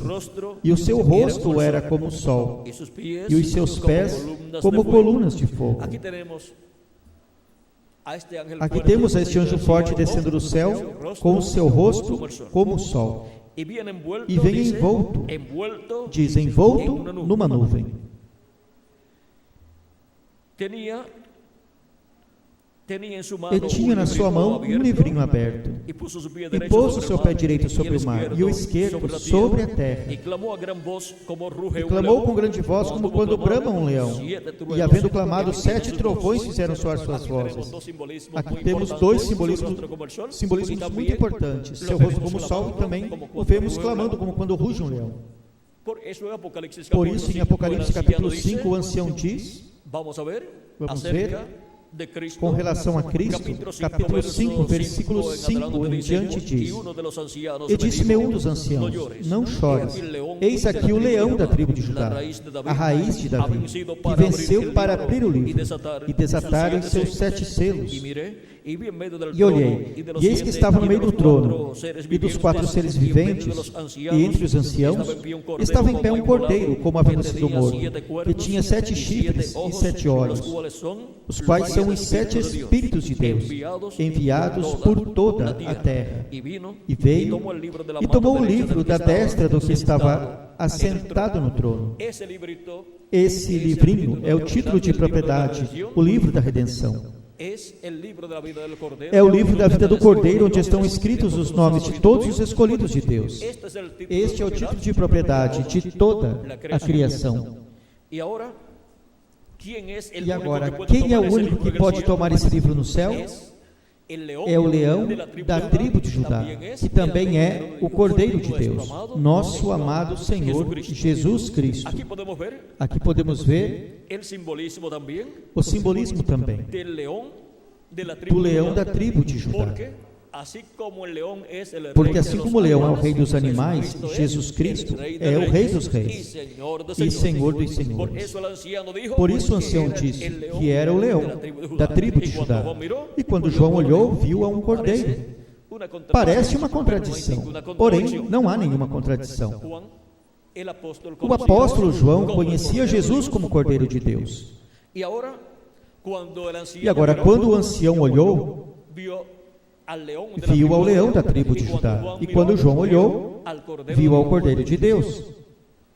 e o seu rosto era como o sol, e os seus pés como colunas de fogo. Aqui temos este anjo forte descendo do céu, com o seu rosto como o sol, e vem envolto, diz envolto numa nuvem. E tinha na sua mão um livrinho aberto, e pôs o seu pé direito sobre o mar, e o esquerdo sobre a terra, e clamou com grande voz, como quando brama um leão, e havendo clamado, 7 trovões fizeram soar suas vozes. Aqui temos 2 simbolismos muito importantes: seu rosto como o sol, e também o vemos clamando como quando ruge um leão. Por isso, em Apocalipse capítulo 5, o ancião diz, vamos ver, com relação a Cristo, capítulo 5, versículo 5 em diante diz: E disse-me um dos anciãos: Não chores, eis aqui o leão da tribo de Judá, a raiz de Davi, que venceu para abrir o livro e desatar os seus 7 selos. E olhei, e eis que estava no meio do trono, e dos 4 seres viventes, e entre os anciãos, estava em pé um cordeiro, como havendo sido morto, que tinha 7 chifres e 7 olhos, os quais são os 7 Espíritos de Deus, enviados por toda a terra. E veio, e tomou o livro da destra do que estava assentado no trono. Esse livrinho é o título de propriedade, o livro da redenção. É o livro da vida do Cordeiro, onde estão escritos os nomes de todos os escolhidos de Deus. Este é o título de propriedade de toda a criação. E agora, quem é o único que pode tomar esse livro no céu? É o leão da tribo de Judá, que também é o Cordeiro de Deus, nosso amado Senhor Jesus Cristo. Aqui podemos ver o simbolismo também do leão da tribo de Judá. Porque assim como o leão é o rei dos animais, Jesus Cristo é o rei dos reis e Senhor dos senhores. Por isso o ancião disse que era o leão da tribo de Judá. E quando João olhou, viu a um cordeiro. Parece uma contradição, porém não há nenhuma contradição. O apóstolo João conhecia Jesus como Cordeiro de Deus. E agora, quando o ancião olhou, viu ao leão da tribo de Judá. E quando João olhou, viu ao Cordeiro de Deus.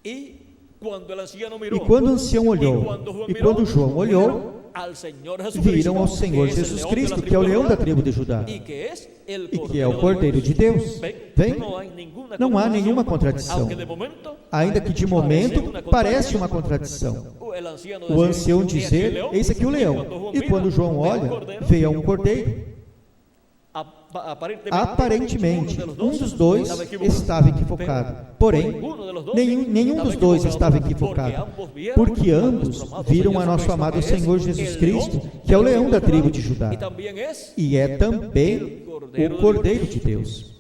E quando o ancião olhou, e quando João olhou, viram ao Senhor Jesus Cristo, que é o leão da tribo de Judá, e que é o Cordeiro de Deus. Vem? Não há nenhuma contradição, ainda que de momento parece uma contradição. O ancião dizer, eis aqui o leão, e quando João olha, vê a um cordeiro. Aparentemente, um dos dois estava equivocado. Porém, nenhum dos dois estava equivocado, porque ambos viram a nosso amado Senhor Jesus Cristo, que é o leão da tribo de Judá, e é também o Cordeiro de Deus.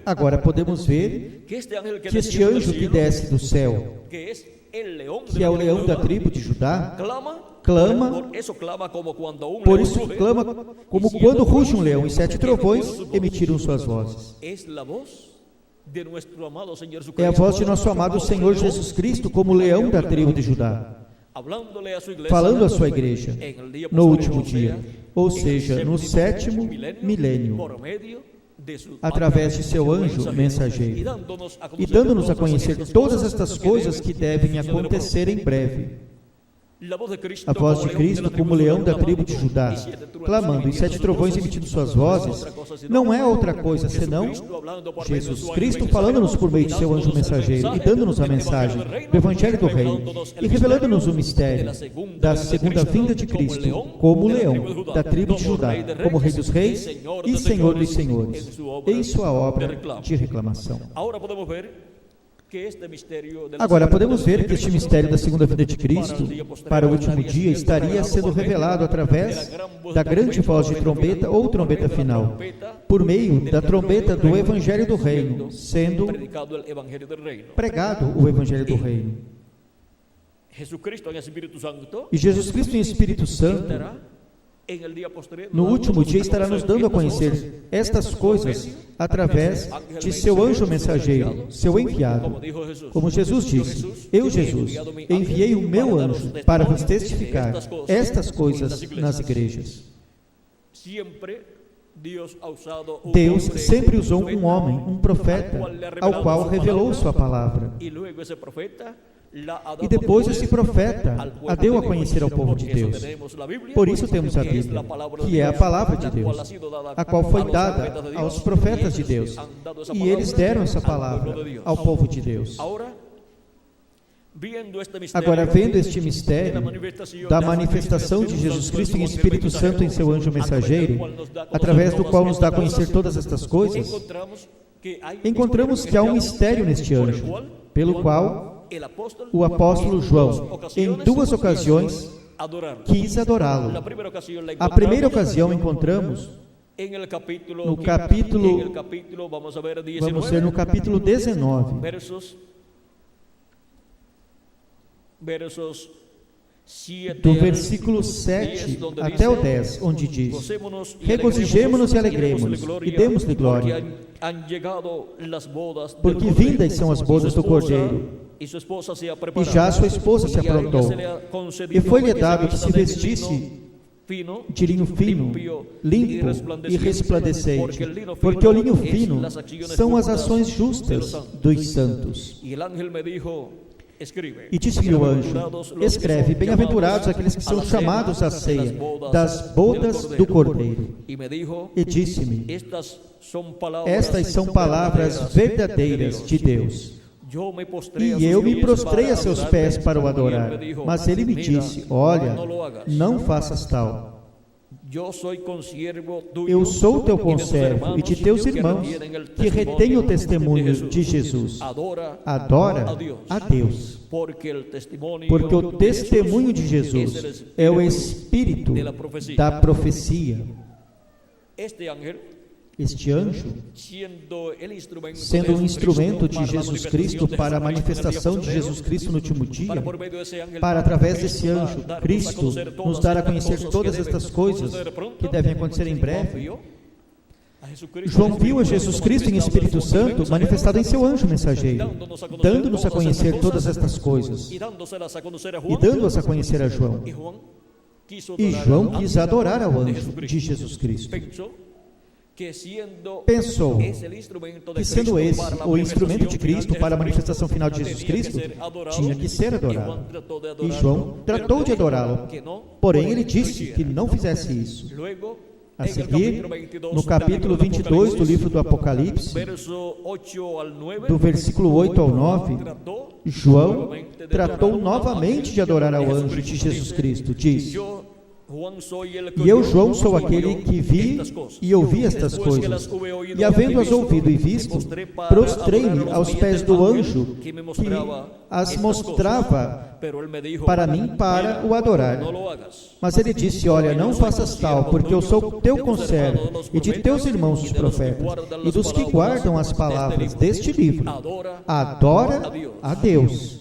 Agora podemos ver que este anjo que desce do céu, que é o leão da tribo de Judá, clama, por isso clama como quando ruge um leão e 7 trovões emitiram suas vozes. É a voz de nosso amado Senhor Jesus Cristo como leão da tribo de Judá, falando à sua igreja no último dia, ou seja, no 7º milênio, através de seu anjo mensageiro, e dando-nos a conhecer todas estas coisas que devem acontecer em breve. A voz de Cristo como leão da tribo de Judá, clamando, e 7 trovões emitindo suas vozes, não é outra coisa senão Jesus Cristo falando-nos por meio de seu anjo mensageiro e dando-nos a mensagem do Evangelho do Reino e revelando-nos o mistério da segunda vinda de Cristo como leão da tribo de Judá, como Rei dos Reis e Senhor dos Senhores, em sua obra de reclamação. Agora, podemos ver que este mistério da segunda vinda de Cristo para o último dia estaria sendo revelado através da grande voz de trombeta ou trombeta final, por meio da trombeta do Evangelho do Reino, sendo pregado o Evangelho do Reino. E Jesus Cristo em Espírito Santo, no último dia, estará nos dando a conhecer estas coisas através de seu anjo mensageiro, seu enviado. Como Jesus disse, eu, Jesus, enviei o meu anjo para vos testificar estas coisas nas igrejas. Deus sempre usou um homem, um profeta, ao qual revelou sua palavra. E depois esse profeta a deu a conhecer ao povo de Deus. Por isso temos a Bíblia, que é a palavra de Deus, a qual foi dada aos profetas de Deus. E eles deram essa palavra ao povo de Deus. Agora, vendo este mistério da manifestação de Jesus Cristo em Espírito Santo em seu anjo mensageiro, através do qual nos dá a conhecer todas estas coisas, encontramos que há um mistério neste anjo, pelo qual o apóstolo João, em 2 ocasiões, quis adorá-lo. A primeira ocasião encontramos no capítulo, vamos ver no capítulo 19, versos do versículo 7 até o 10, onde diz: regozijemo-nos e alegremo-nos, e demos-lhe glória, porque vindas são as bodas do Cordeiro, e já sua esposa se aprontou, e foi-lhe dado que se vestisse de linho fino, limpo e resplandecente, porque o linho fino são as ações justas dos santos. E disse-lhe o anjo: escreve, bem-aventurados aqueles que são chamados à ceia das bodas do Cordeiro. E disse-me: estas são palavras verdadeiras de Deus. E eu me prostrei a seus pés para o adorar. Mas ele me disse: olha, não faças tal. Eu sou teu conservo e de teus irmãos, que retêm o testemunho de Jesus. Adora a Deus, porque o testemunho de Jesus é o espírito da profecia. Este anjo, sendo um instrumento de Jesus Cristo para a manifestação de Jesus Cristo no último dia, para através desse anjo, Cristo nos dar a conhecer todas estas coisas que devem acontecer em breve, João viu a Jesus Cristo em Espírito Santo manifestado em seu anjo mensageiro, dando-nos a conhecer todas estas coisas e dando-as a conhecer a João. E João quis adorar ao anjo de Jesus Cristo. Pensou que, sendo esse o instrumento de Cristo para a manifestação final de Jesus Cristo, tinha que ser adorado. E João tratou de adorá-lo, porém ele disse que não fizesse isso. A seguir, no capítulo 22 do livro do Apocalipse, do versículo 8 ao 9, João tratou novamente de adorar ao anjo de Jesus Cristo. Diz: e eu, João, sou aquele que vi e ouvi estas coisas, e havendo-as ouvido e visto, prostrei-me aos pés do anjo que as mostrava para mim para o adorar. Mas ele disse: olha, não faças tal, porque eu sou teu conservo e de teus irmãos os profetas, e dos que guardam as palavras deste livro. Adora a Deus.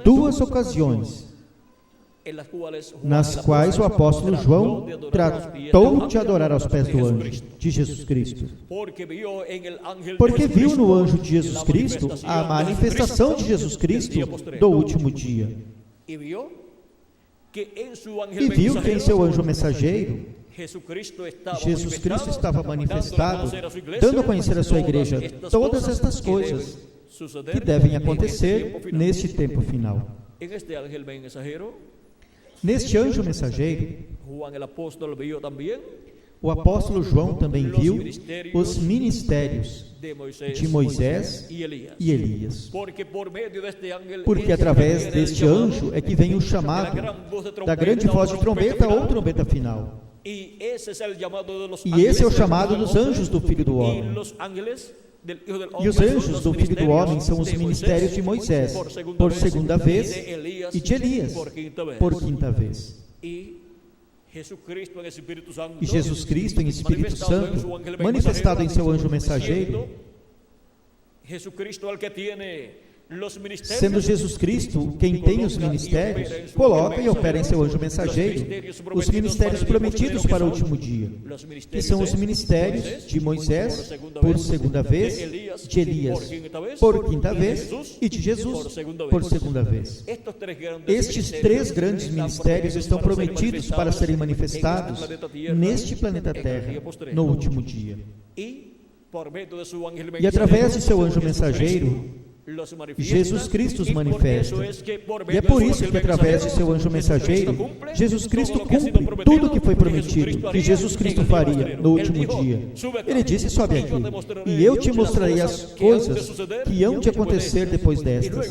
Duas ocasiões nas quais o apóstolo João tratou de adorar aos pés do anjo de Jesus Cristo, porque viu no anjo de Jesus Cristo a manifestação de Jesus Cristo do último dia, e viu que em seu anjo mensageiro Jesus Cristo estava manifestado, dando a conhecer à sua igreja todas estas coisas que devem acontecer neste tempo final. Neste anjo mensageiro, o apóstolo João também viu os ministérios de Moisés e Elias, porque através deste anjo é que vem o chamado da grande voz de trombeta ou trombeta final. E esse é o chamado dos anjos do Filho do Homem. E os anjos do Filho do Homem são os ministérios de Moisés, por segunda vez, e de Elias, por quinta vez. E Jesus Cristo em Espírito Santo, manifestado em seu anjo mensageiro, sendo Jesus Cristo quem tem os ministérios, coloca e opera em seu anjo mensageiro os ministérios prometidos para o último dia, que são os ministérios de Moisés por segunda vez, de Elias por quinta vez e de Jesus por segunda vez. Estes três grandes ministérios estão prometidos para serem manifestados neste planeta Terra no último dia. E através de seu anjo mensageiro, Jesus Cristo os manifesta. E é por isso que através de seu anjo mensageiro, Jesus Cristo cumpre tudo o que foi prometido que Jesus Cristo faria no último dia. Ele disse: sobe aqui, e eu te mostrarei as coisas que hão de acontecer depois destas.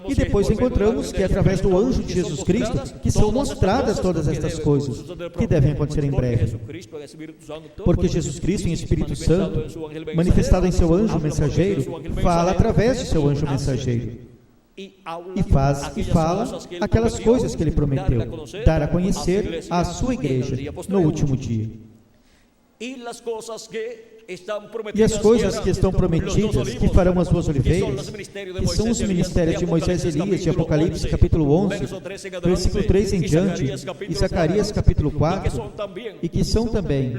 E depois encontramos que é através do anjo de Jesus Cristo que são mostradas todas estas coisas que devem acontecer em breve. Porque Jesus Cristo em Espírito Santo, manifestado em seu anjo mensageiro, fala através de seu anjo mensageiro e fala aquelas coisas que ele prometeu dar a conhecer à sua igreja no último dia. E as coisas que estão prometidas, que farão as duas oliveiras, que são os ministérios de Moisés e Elias, de Apocalipse capítulo 11, versículo 3 em diante, e Zacarias capítulo 4, e que são também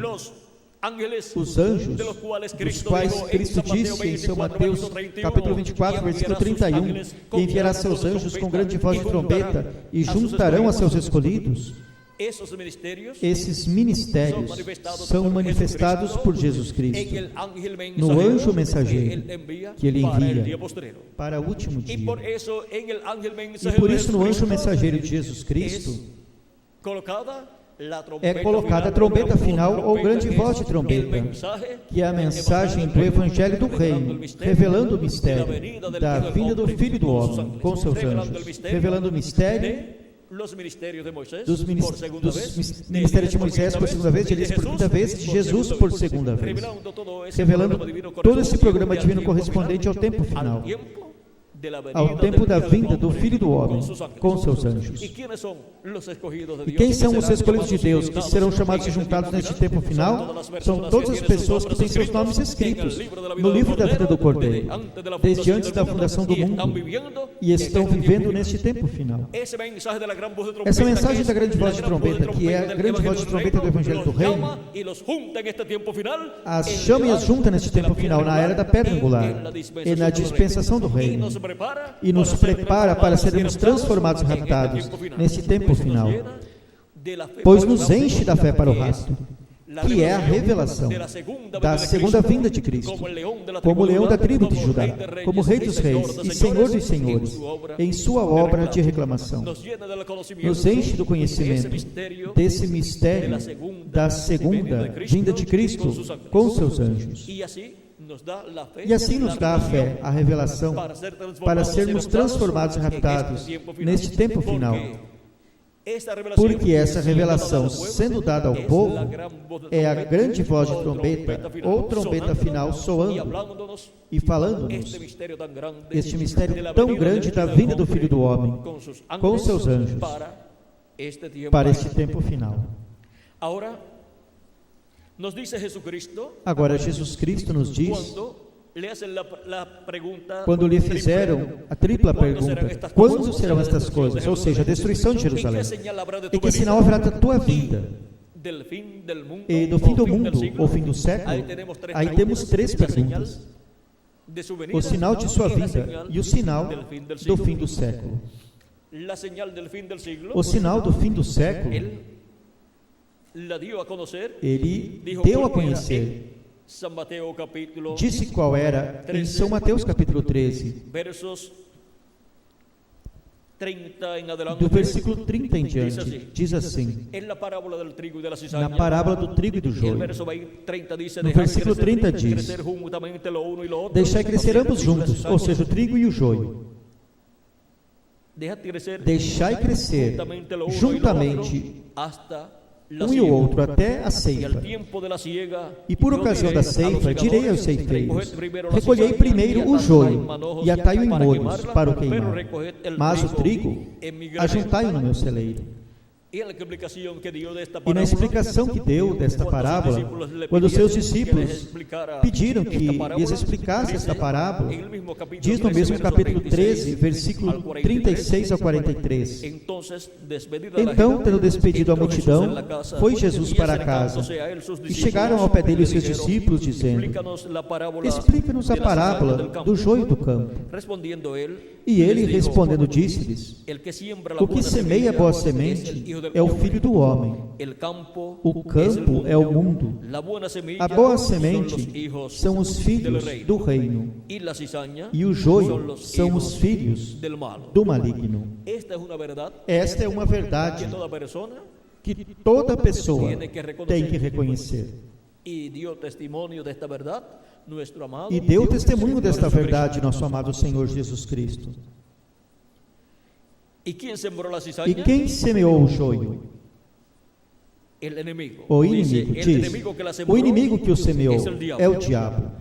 os anjos, dos quais Cristo disse em seu Mateus capítulo 24, versículo 31, que enviará seus anjos com grande voz de trombeta, e juntarão a seus escolhidos. Esses ministérios são manifestados por Jesus Cristo no anjo mensageiro que ele envia para o último dia. E por isso no anjo mensageiro de Jesus Cristo é colocada a trombeta final ou grande voz de trombeta, que é a mensagem do Evangelho do Reino, revelando o mistério da vinda do Filho do Homem com seus anjos, revelando o mistério dos ministérios de Moisés por segunda vez, de Elias por quinta vez, de Jesus por segunda vez, revelando todo esse programa divino correspondente ao tempo final, ao tempo da vinda do Filho do Homem com seus anjos. E quem são os escolhidos de Deus que serão chamados e juntados neste tempo final? São todas as pessoas que têm seus nomes escritos no livro da vida do Cordeiro, desde antes da fundação do mundo, e estão vivendo neste tempo final. Essa mensagem da grande voz de trombeta, que é a grande voz de trombeta do Evangelho do Reino, as chama e as junta neste tempo final, na era da pedra angular e na dispensação do Reino, e nos prepara para sermos transformados e raptados nesse tempo final, pois nos enche da fé para o rapto, que é a revelação da segunda vinda de Cristo, como leão da tribo de Judá, como Rei dos Reis e Senhor dos Senhores, em sua obra de reclamação. Nos enche do conhecimento desse mistério da segunda vinda de Cristo com seus anjos. E assim nos dá a fé, a revelação, para sermos transformados e raptados neste tempo final. Porque essa revelação, sendo dada ao povo, é a grande voz de trombeta, ou trombeta final soando e falando-nos este mistério tão grande da vinda do Filho do Homem, com seus anjos, para este tempo final. Agora Jesus Cristo nos diz, quando lhe fizeram a tripla pergunta, quando serão estas coisas? Ou seja, a destruição de Jerusalém. E que sinal haverá da tua vinda? E do fim do mundo, ou fim do século? Aí temos três perguntas. O sinal de sua vinda e o sinal do fim do século. O sinal do fim do século, ele deu a conhecer, disse qual era em São Mateus capítulo 13, do versículo 30 em diante, diz assim, na parábola do trigo e do joio. No versículo 30 diz, deixai crescer ambos juntos, ou seja, o trigo e o joio. Deixai crescer juntamente um e o outro até a ceifa. E por ocasião da ceifa, direi aos ceifeiros, recolhei primeiro o joio e atai-o em molhos para o queimar, mas o trigo ajuntai-o no meu celeiro. E na explicação que deu desta parábola, quando os seus discípulos pediram que lhes explicasse esta parábola, diz no mesmo capítulo 13, versículo 36 ao 43, então, tendo despedido a multidão, foi Jesus para casa, e chegaram ao pé dele os seus discípulos, dizendo, explica-nos a parábola do joio do campo. E ele, respondendo, disse-lhes, o que semeia boa semente é o Filho do Homem. O campo é o mundo. A boa semente são os filhos do reino. E o joio são os filhos do maligno. Esta é uma verdade que toda pessoa tem que reconhecer. E deu testemunho desta verdade nosso amado Senhor Jesus Cristo. E quem semeou o joio? O inimigo, diz, o inimigo que o semeou é o diabo,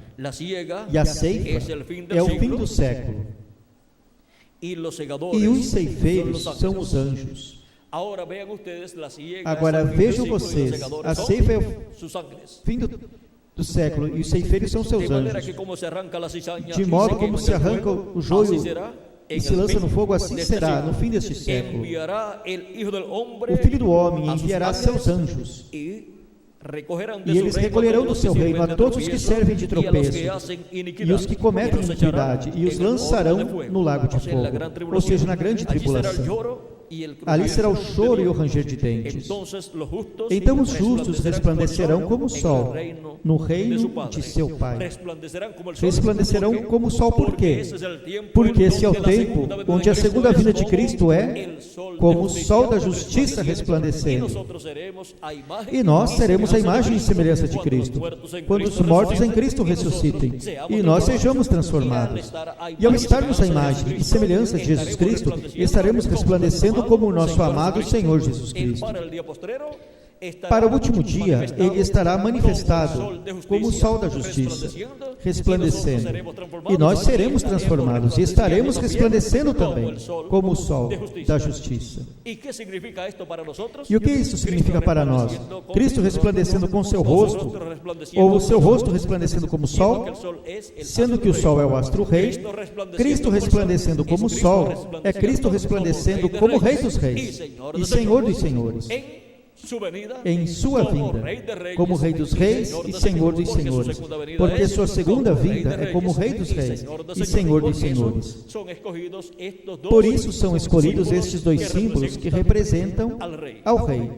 e a ceifa é o fim do século, e os ceifeiros são os anjos. Agora vejam vocês, a ceifa é o fim do século, e os ceifeiros são seus anjos. De modo como se arranca o joio e se lança no fogo, assim será no fim deste século. O Filho do Homem enviará seus anjos, e eles recolherão do seu reino a todos os que servem de tropeço e os que cometem iniquidade, e os lançarão no lago de fogo, ou seja, na grande tribulação. Ali será o choro e o ranger de dentes. Então os justos resplandecerão como o sol no reino de seu Pai. Resplandecerão como o sol, por quê? Porque esse é o tempo onde a segunda vinda de Cristo é como o sol da justiça resplandecendo. E nós seremos a imagem e semelhança de Cristo, quando os mortos em Cristo ressuscitem, e nós sejamos transformados. E ao estarmos a imagem e semelhança de Jesus Cristo, estaremos resplandecendo como o nosso amado Senhor Jesus Cristo. Para o último dia, Ele estará manifestado como o sol da justiça, resplandecendo. E nós seremos transformados e estaremos resplandecendo também como o sol da justiça. E o que isso significa para nós? Cristo resplandecendo com seu rosto, ou o seu rosto resplandecendo como o sol, sendo que o sol é o astro-rei. Cristo resplandecendo como o sol, é Cristo resplandecendo como Rei dos Reis e Senhor dos Senhores. Em sua vinda, como Rei dos Reis e Senhor dos Senhores, porque sua segunda vinda é como Rei dos Reis e Senhor dos Senhores. Por isso são escolhidos estes dois símbolos que representam ao Rei.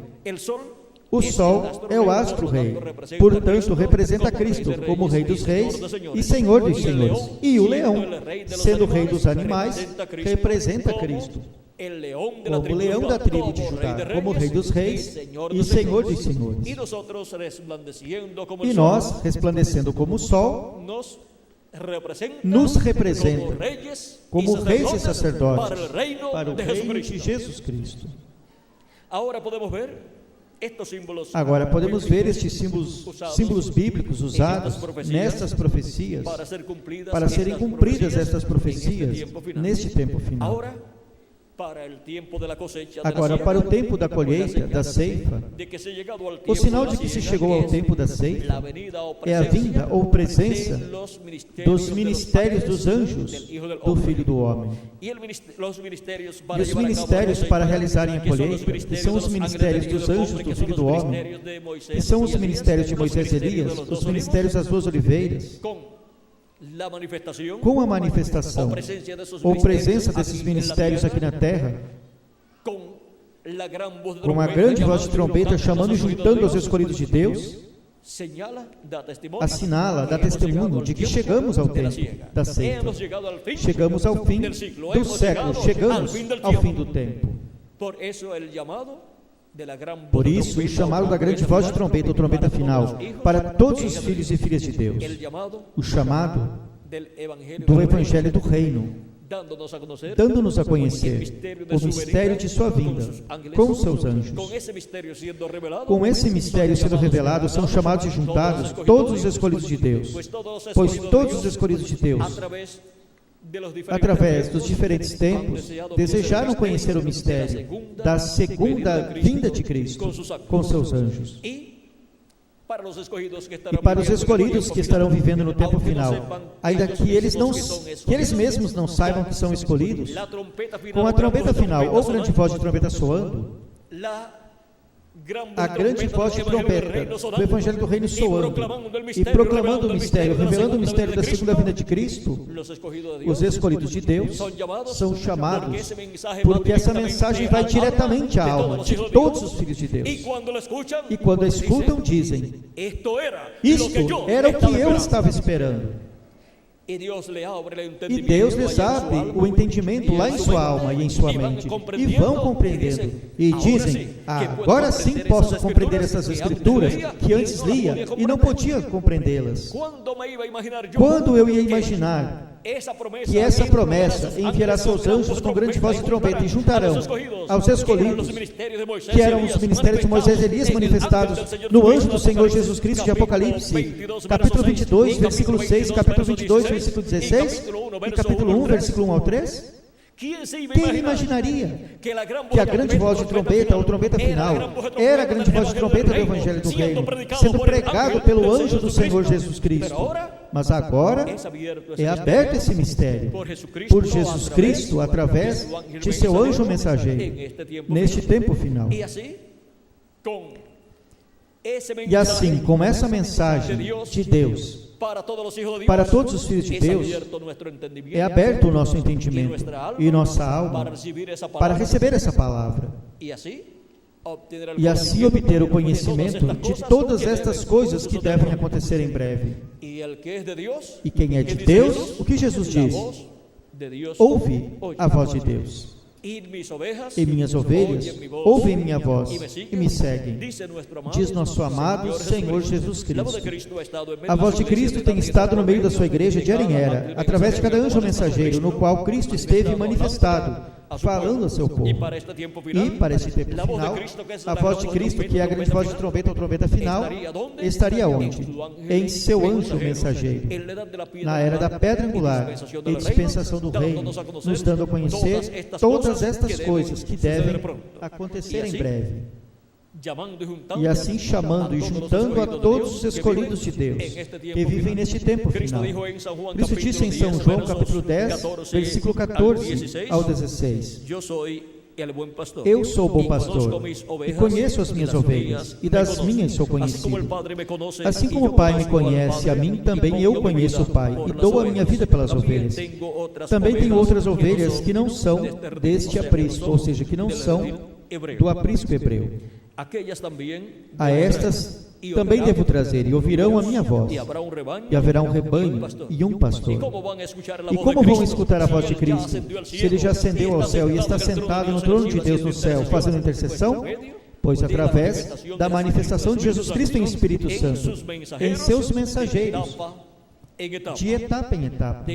O sol é o astro-rei, portanto representa Cristo como Rei dos Reis e Senhor dos Senhores. E o leão, sendo Rei dos animais, representa Cristo como leão da tribo de Judá, como Rei dos Reis e Senhor dos Senhores. E nós, resplandecendo como o sol, nos representa como reis e sacerdotes para o reino de Jesus Cristo. Agora podemos ver estes símbolos bíblicos usados nestas profecias para serem cumpridas estas profecias neste tempo final. Agora, para o tempo da colheita, da ceifa, o sinal de que se chegou ao tempo da ceifa é a vinda ou presença dos ministérios dos anjos do Filho do Homem. E os ministérios para realizarem a colheita, que são os ministérios dos anjos do Filho do Homem, que são os ministérios de Moisés e Elias, os ministérios das duas oliveiras, com a manifestação ou presença desses ministérios aqui na terra, com uma grande voz de trombeta chamando e juntando os escolhidos de Deus, assinala, dá testemunho de que chegamos ao tempo da ceifa, chegamos ao fim do século, chegamos ao fim do tempo. Por isso, o chamado da grande voz de trombeta, ou trombeta final, para todos os filhos e filhas de Deus, o chamado do Evangelho do Reino, dando-nos a conhecer o mistério de sua vinda, com os seus anjos. Com esse mistério sendo revelado, são chamados e juntados todos os escolhidos de Deus, pois todos os escolhidos de Deus, através dos diferentes tempos, desejaram conhecer o mistério da segunda vinda de Cristo com seus anjos. E para os escolhidos que estarão vivendo no tempo final, ainda que eles mesmos não saibam que são escolhidos, com a trombeta final ou grande voz de trombeta soando, a grande voz de trombeta do Evangelho do Reino soando e proclamando o mistério, revelando o mistério da segunda vinda de Cristo, os escolhidos de Deus são chamados, porque essa mensagem vai diretamente à alma de todos os filhos de Deus. E quando a escutam, dizem: isto era o que eu estava esperando. E Deus lhes abre o entendimento lá em sua alma e em sua mente, e vão compreendendo, e dizem: agora sim posso compreender essas escrituras que antes lia e não podia compreendê-las. Quando eu ia imaginar que essa promessa enviará seus anjos com grande voz de trombeta e juntarão aos escolhidos, que eram os ministérios de Moisés e Elias manifestados no anjo do Senhor Jesus Cristo de Apocalipse, capítulo 22, versículo 6, capítulo 22, versículo 16 e capítulo 1, versículo 1 ao 3, Quem imaginaria que a grande voz de trombeta, ou trombeta final, era a grande voz de trombeta do Evangelho do Reino, sendo pregado pelo anjo do Senhor Jesus Cristo? Mas agora é aberto esse mistério por Jesus Cristo, através de seu anjo mensageiro, neste tempo final. E assim, com essa mensagem de Deus para todos os filhos de Deus, é aberto o nosso entendimento e nossa alma para receber essa palavra e assim obter o conhecimento de todas estas coisas que devem acontecer em breve. E quem é de Deus, o que Jesus diz? Ouve a voz de Deus. E minhas ovelhas ouvem minha voz e me seguem, diz nosso amado Senhor Jesus Cristo. A voz de Cristo tem estado no meio da sua igreja de era em era, através de cada anjo mensageiro, no qual Cristo esteve manifestado, falando a seu povo. E para este tempo final, a voz de Cristo, que é a grande voz de trombeta ou trombeta final, estaria onde? Em seu anjo mensageiro, na era da pedra angular e dispensação do reino, nos dando a conhecer todas estas coisas que devem acontecer em breve. E assim chamando e juntando a todos os escolhidos de Deus que vivem neste tempo final. Cristo disse em São João capítulo 10, versículo 14 ao 16: Eu sou o bom pastor e conheço as minhas ovelhas, e das minhas sou conhecido. Assim como o Pai me conhece a mim, também eu conheço o Pai e dou a minha vida pelas ovelhas. Também tenho outras ovelhas que não são deste aprisco, ou seja, que não são do aprisco hebreu. A estas também devo trazer, e ouvirão a minha voz, e haverá um rebanho e um pastor. E como vão escutar a voz de Cristo, se ele já ascendeu ao céu e está sentado no trono de Deus no céu, fazendo intercessão? Pois através da manifestação de Jesus Cristo em Espírito Santo, em seus mensageiros, de etapa em etapa,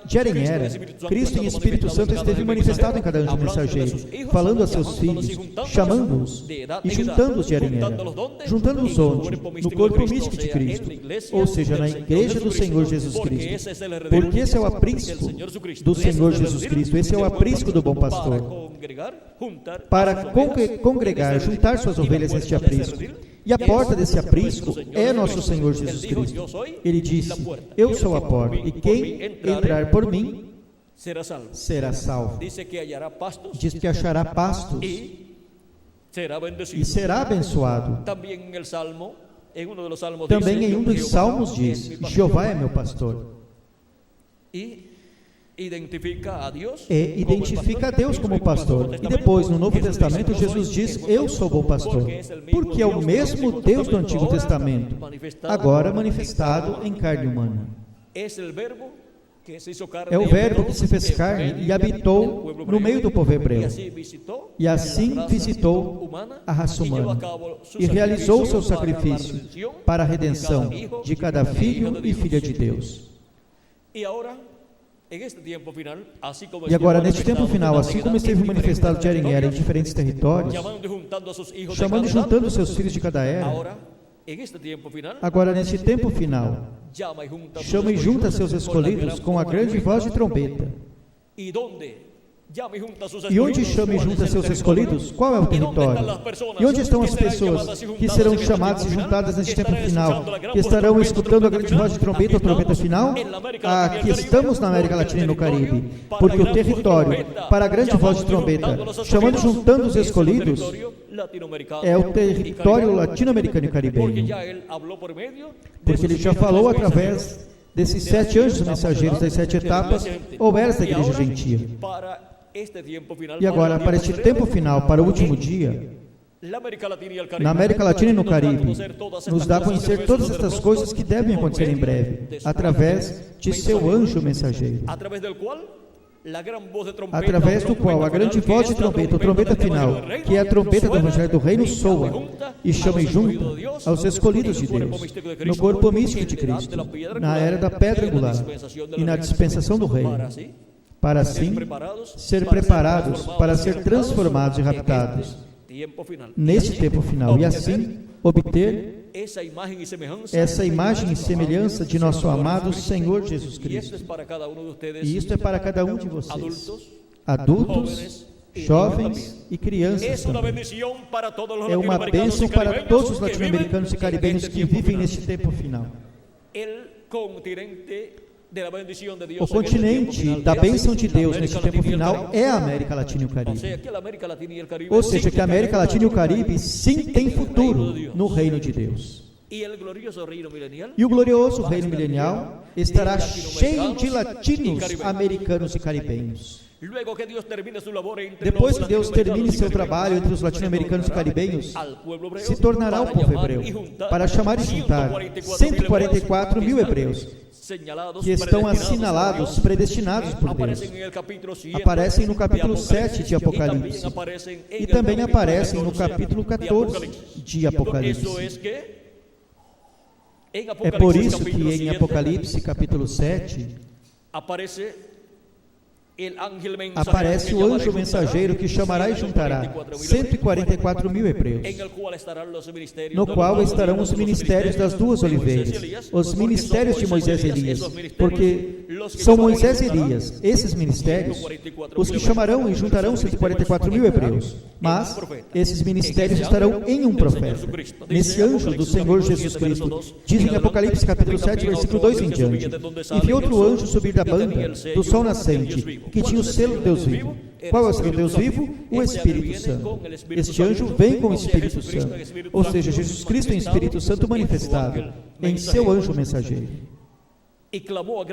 de era em era, Cristo em Espírito Santo esteve manifestado em cada anjo mensageiro, falando a seus filhos, chamando-os e juntando-os de era em era. Juntando-os onde? No corpo místico de Cristo, ou seja, na igreja do Senhor Jesus Cristo, porque esse é o aprisco do Senhor Jesus Cristo, esse é o aprisco do bom pastor, para congregar, juntar suas ovelhas neste aprisco. E a porta desse aprisco é nosso Senhor Jesus Cristo. Ele disse: eu sou a porta, e quem entrar por mim será salvo. Diz que achará pastos e será abençoado. Também em um dos salmos diz: Jeová é meu pastor. Identifica a Deus como pastor. E depois, no Novo Testamento, Jesus diz: eu sou bom pastor, porque é o mesmo Deus do Antigo Testamento, agora manifestado em carne humana. É o verbo que se fez carne e habitou no meio do povo hebreu, e assim visitou a raça humana e realizou o seu sacrifício para a redenção de cada filho e filha de Deus. E agora, neste tempo final, assim como esteve manifestado de era em era em diferentes territórios, chamando e juntando seus filhos de cada era, agora, neste tempo final, chama e junta seus escolhidos com a grande voz de trombeta. E onde chama e junta seus escolhidos? Qual é o território? E onde estão as pessoas que serão chamadas e juntadas neste tempo final, que estarão escutando a grande voz de trombeta ou trombeta final? Aqui estamos na América Latina e no Caribe, porque o território para a grande voz de trombeta, chamando e juntando os escolhidos, é o território latino-americano e caribenho, porque ele já falou através desses 7 anjos mensageiros das 7 etapas, ou eras da igreja gentia. E agora, para este tempo final, para o último dia, na América Latina e no Caribe, nos dá a conhecer todas estas coisas que devem acontecer em breve, através de seu anjo mensageiro, através do qual a grande voz de trombeta, ou trombeta final, que é a trombeta do Evangelho do Reino, soa e chama e junta aos escolhidos de Deus, no corpo místico de Cristo, na era da pedra angular e na dispensação do Reino, para assim ser preparados para ser transformados e raptados neste tempo final, e assim obter essa imagem e semelhança de nosso amado Senhor Jesus Cristo. E isto é para cada um de vocês, adultos, jovens e crianças também. É uma bênção para todos os latino-americanos e caribenhos que vivem neste tempo final. O continente da bênção de Deus neste tempo final é a América Latina e o Caribe. Ou seja, que a América Latina e o Caribe sim tem futuro no reino de Deus. E o glorioso reino milenial estará cheio de latinos, americanos e caribenhos. Depois que Deus termine seu trabalho entre os latino-americanos e caribenhos, se tornará o povo hebreu, para chamar e juntar 144 mil hebreus, que estão assinalados, predestinados por Deus. Aparecem no capítulo 7 de Apocalipse, e também aparecem no capítulo 14 de Apocalipse. É por isso que em Apocalipse capítulo 7, aparece o anjo mensageiro que chamará e juntará 144 mil hebreus, no qual estarão os ministérios das duas oliveiras, os ministérios de Moisés e Elias, porque são Moisés e Elias, esses ministérios, os que chamarão e juntarão 144 mil hebreus, mas esses ministérios estarão em um profeta, nesse anjo do Senhor Jesus Cristo. Diz em Apocalipse capítulo 7, versículo 2 em diante: e vi outro anjo subir da banda do sol nascente, que tinha o selo do Deus vivo. Qual é o selo do Deus vivo? O Espírito Santo. Este anjo vem com o Espírito Santo, ou seja, Jesus Cristo em Espírito Santo manifestado em seu anjo mensageiro. E clamou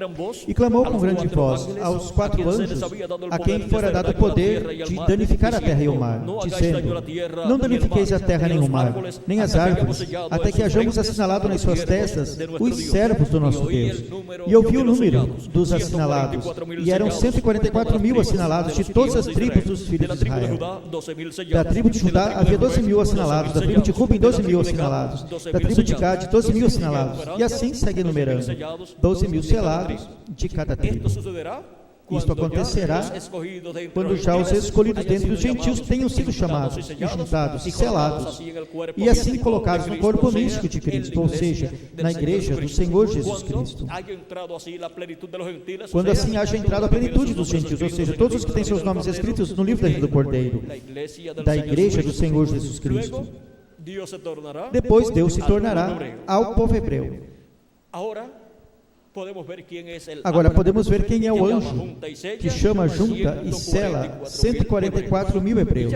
com grande voz aos 4 anjos, a quem fora dado o poder de danificar a terra e o mar, dizendo: não danifiqueis a terra nem o mar, nem as árvores, até que hajamos assinalado nas suas testas os servos do nosso Deus. E ouvi o número dos assinalados, e eram 144 mil assinalados de todas as tribos dos filhos de Israel. Da tribo de Judá havia 12 mil assinalados, da tribo de Ruben 12 mil assinalados, da tribo de Gade 12 mil assinalados, e assim segue enumerando, 12 mil selados de cada tribo. Isto acontecerá quando já os escolhidos dentre os gentios tenham sido chamados e juntados, selados, e assim colocados no corpo místico de Cristo, ou seja, na igreja do Senhor Jesus Cristo. Quando assim haja entrado a plenitude dos gentios, ou seja, todos os que têm seus nomes escritos no livro da vida do Cordeiro, da igreja do Senhor Jesus Cristo. Depois Deus se tornará ao povo hebreu. Agora podemos ver quem é o anjo que chama, junta e sela 144 mil hebreus.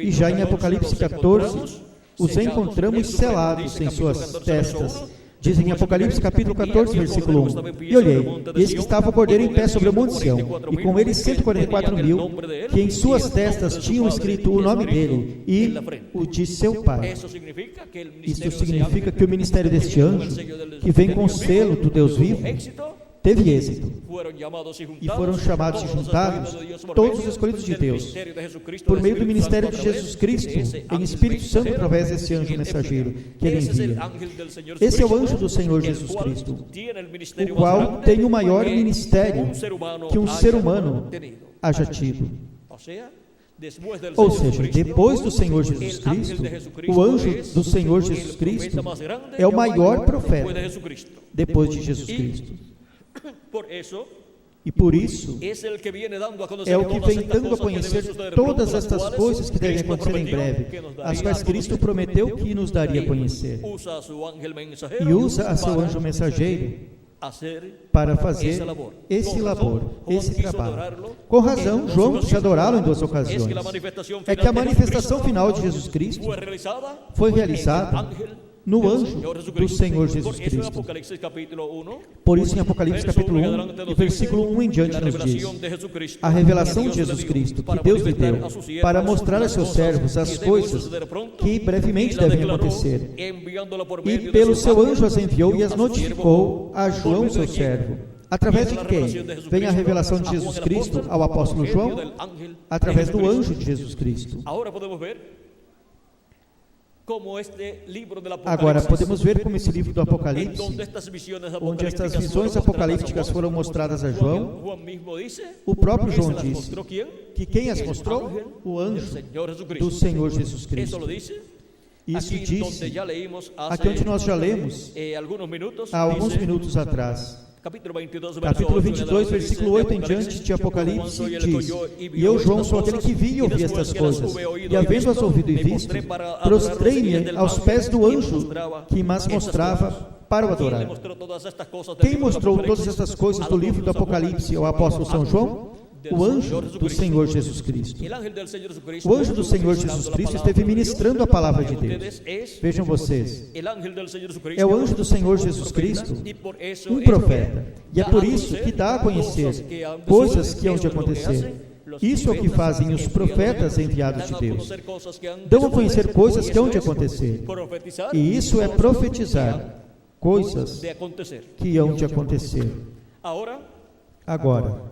E já em Apocalipse 14, os encontramos selados em suas testas. Diz em Apocalipse capítulo 14, versículo 1: e olhei, e eis que estava o Cordeiro em pé sobre o Monte Sião, e com ele 144 mil, que em suas testas tinham escrito o nome dele e o de seu pai. Isto significa que o ministério deste anjo, que vem com o selo do Deus vivo, teve êxito, e foram chamados e juntados todos os escolhidos de Deus, por meio do ministério de Jesus Cristo, em Espírito Santo, através desse anjo mensageiro que ele envia. Esse é o anjo do Senhor Jesus Cristo, o qual tem o maior ministério que um ser humano haja tido. Ou seja, depois do Senhor Jesus Cristo, o anjo do Senhor Jesus Cristo é o maior profeta depois de Jesus Cristo. E por isso é o que vem dando a conhecer todas estas coisas que devem acontecer em breve, as quais Cristo prometeu que nos daria a conhecer. E usa a seu anjo mensageiro para fazer esse labor, esse trabalho. Com razão, João quis adorá-lo em 2 ocasiões. É que a manifestação final de Jesus Cristo foi realizada no anjo do Senhor Jesus Cristo. Por isso, em Apocalipse capítulo 1, e versículo 1 em diante, nos diz: a revelação de Jesus Cristo, que Deus lhe deu, para mostrar a seus servos as coisas que brevemente devem acontecer. E pelo seu anjo as enviou e as notificou a João, seu servo. Através de quem vem a revelação de Jesus Cristo ao apóstolo João? Através do anjo de Jesus Cristo. Agora, podemos ver como esse livro do Apocalipse, onde estas visões apocalípticas foram mostradas a João, o próprio João disse que quem as mostrou? O anjo do Senhor Jesus Cristo. Isso disse, aqui onde nós já lemos, há alguns minutos atrás, Capítulo 22, versículo 8 em diante de Apocalipse, diz: E eu, João, sou aquele que vi e ouvi estas coisas, e havendo-as ouvido e visto, prostrei-me aos pés do anjo que mas mostrava para o adorar. Quem mostrou todas estas coisas do livro do Apocalipse ao apóstolo São João? O anjo do Senhor Jesus Cristo. O anjo do Senhor Jesus Cristo esteve ministrando a palavra de Deus. Vejam vocês, é o anjo do Senhor Jesus Cristo, um profeta, e é por isso que dá a conhecer coisas que hão de acontecer. Isso é o que fazem os profetas enviados de Deus. Dão a conhecer coisas que hão de acontecer, e isso é profetizar coisas que hão de acontecer. Agora,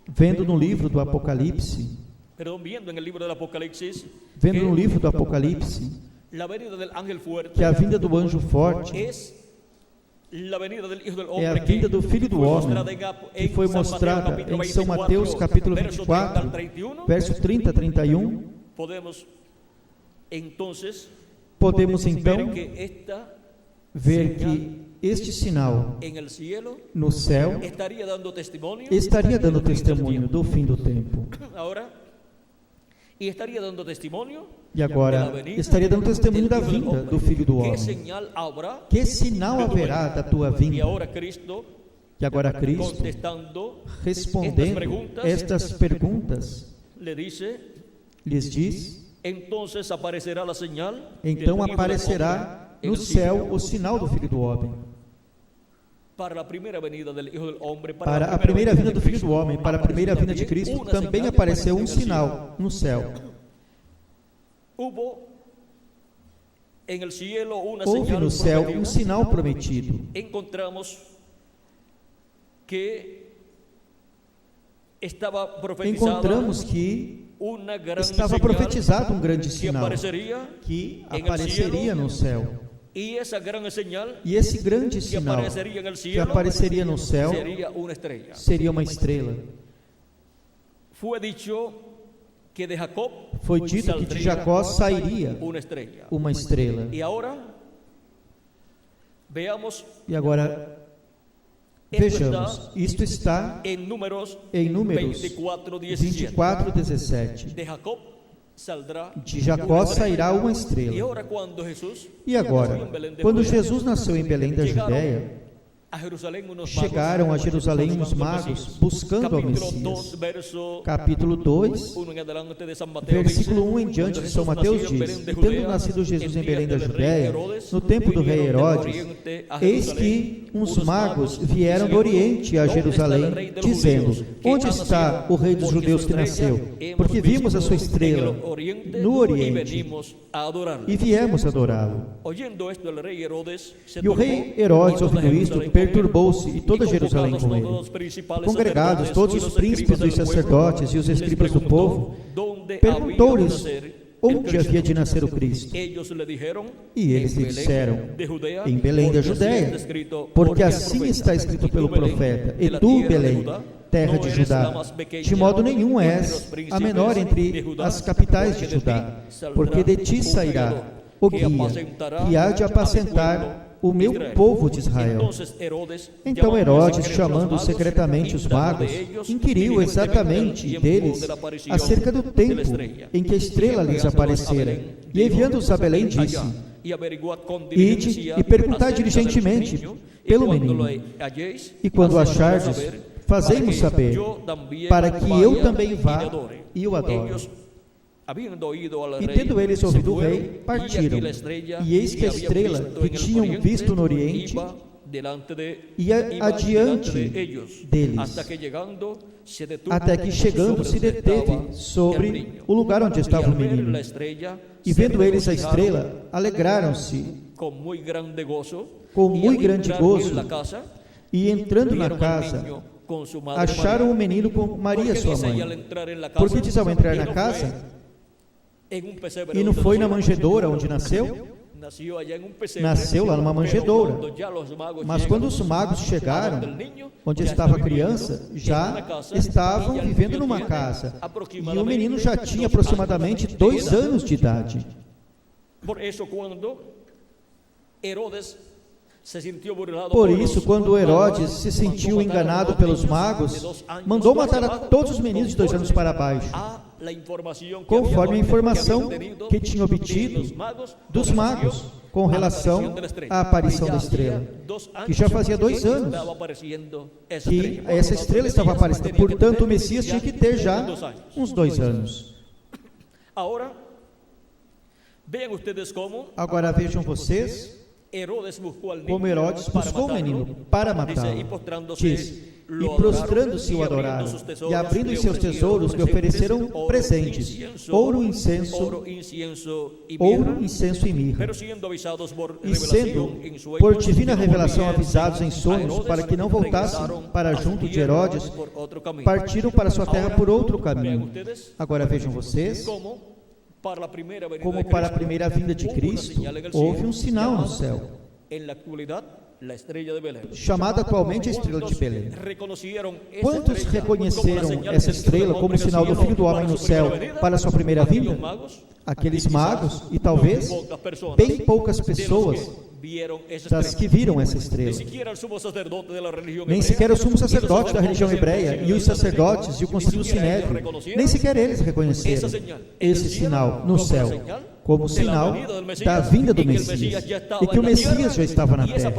vendo no livro do Apocalipse, que a vinda do anjo forte é a vinda do Filho do Homem, que foi mostrada em São Mateus capítulo 24, verso 30 a 31. Podemos então ver que este sinal no céu estaria dando testemunho do fim do tempo. E agora estaria dando testemunho da vinda do Filho do Homem. Que sinal haverá da tua vinda? E agora Cristo, respondendo estas perguntas, lhes diz: então aparecerá no céu o sinal do Filho do Homem. Para a primeira vinda do Filho do Homem, para a primeira vinda de Cristo, também apareceu um sinal no céu. Houve no céu um sinal prometido. Encontramos que estava profetizado um grande sinal que apareceria no céu. E esse grande sinal que apareceria no céu seria uma estrela. Foi dito que de Jacó sairia uma estrela. E agora vejamos, isto está em Números 24, 17. De Jacó sairá uma estrela. E agora, quando Jesus nasceu em Belém da Judéia, chegaram a Jerusalém uns magos buscando ao Messias. Capítulo 2, versículo 1 em diante de São Mateus diz: E tendo nascido Jesus em Belém da Judéia, no tempo do rei Herodes, eis que uns magos vieram do Oriente a Jerusalém, dizendo: Onde está o rei dos judeus que nasceu? Porque vimos a sua estrela no Oriente e viemos adorá-lo. E o rei Herodes, ouvindo isto, perturbou-se, e toda Jerusalém com ele. Congregados todos os príncipes dos sacerdotes e os escribas do povo, perguntou-lhes onde havia de nascer o Cristo. E eles lhe disseram: em Belém da Judéia, porque assim está escrito pelo profeta: E tu, Belém, terra de Judá, de modo nenhum és a menor entre as capitais de Judá, porque de ti sairá o guia que há de apacentar o meu povo de Israel. Então Herodes, chamando secretamente os magos, inquiriu exatamente deles acerca do tempo em que a estrela lhes aparecera, e enviando-os a Belém disse: Ide e perguntai diligentemente pelo menino, e quando o achardes, fazei-mo saber, para que eu também vá e o adore. E tendo eles ouvido o rei, partiram, e eis que a estrela que tinham visto no Oriente ia adiante deles, até que chegando se deteve sobre o lugar onde estava o menino. E vendo eles a estrela, alegraram-se com muito grande gozo, e entrando na casa, acharam o menino com Maria sua mãe. Porque diz ao entrar na casa: E não foi na manjedoura onde nasceu? Nasceu lá numa manjedoura. Mas quando os magos chegaram, onde estava a criança, já estavam vivendo numa casa. E o menino já tinha aproximadamente 2 anos de idade. Por isso, quando Herodes se sentiu enganado pelos magos, mandou matar a todos os meninos de 2 anos para baixo, conforme a informação que tinha obtido dos magos com relação à aparição da estrela, que já fazia 2 anos que essa estrela estava aparecendo. Portanto, o Messias tinha que ter já uns 2 anos. Agora vejam vocês como Herodes buscou o menino para matá-lo. Diz: e prostrando-se o adoraram, e abrindo em seus tesouros lhe ofereceram presentes, ouro, incenso e mirra. E sendo por divina revelação avisados em sonhos, para que não voltassem para junto de Herodes, partiram para sua terra por outro caminho. Agora vejam vocês como para a primeira vinda de Cristo houve um sinal no céu, chamada atualmente a estrela de Belém. Quantos reconheceram essa estrela como sinal do Filho do Homem no céu para a sua primeira vinda? Aqueles magos e talvez bem poucas pessoas das que viram essa estrela. Nem sequer o sumo sacerdote da religião hebreia e os sacerdotes e o concílio sinédrio, nem sequer eles reconheceram esse sinal no céu como sinal da vinda do Messias, e que o Messias já estava na terra.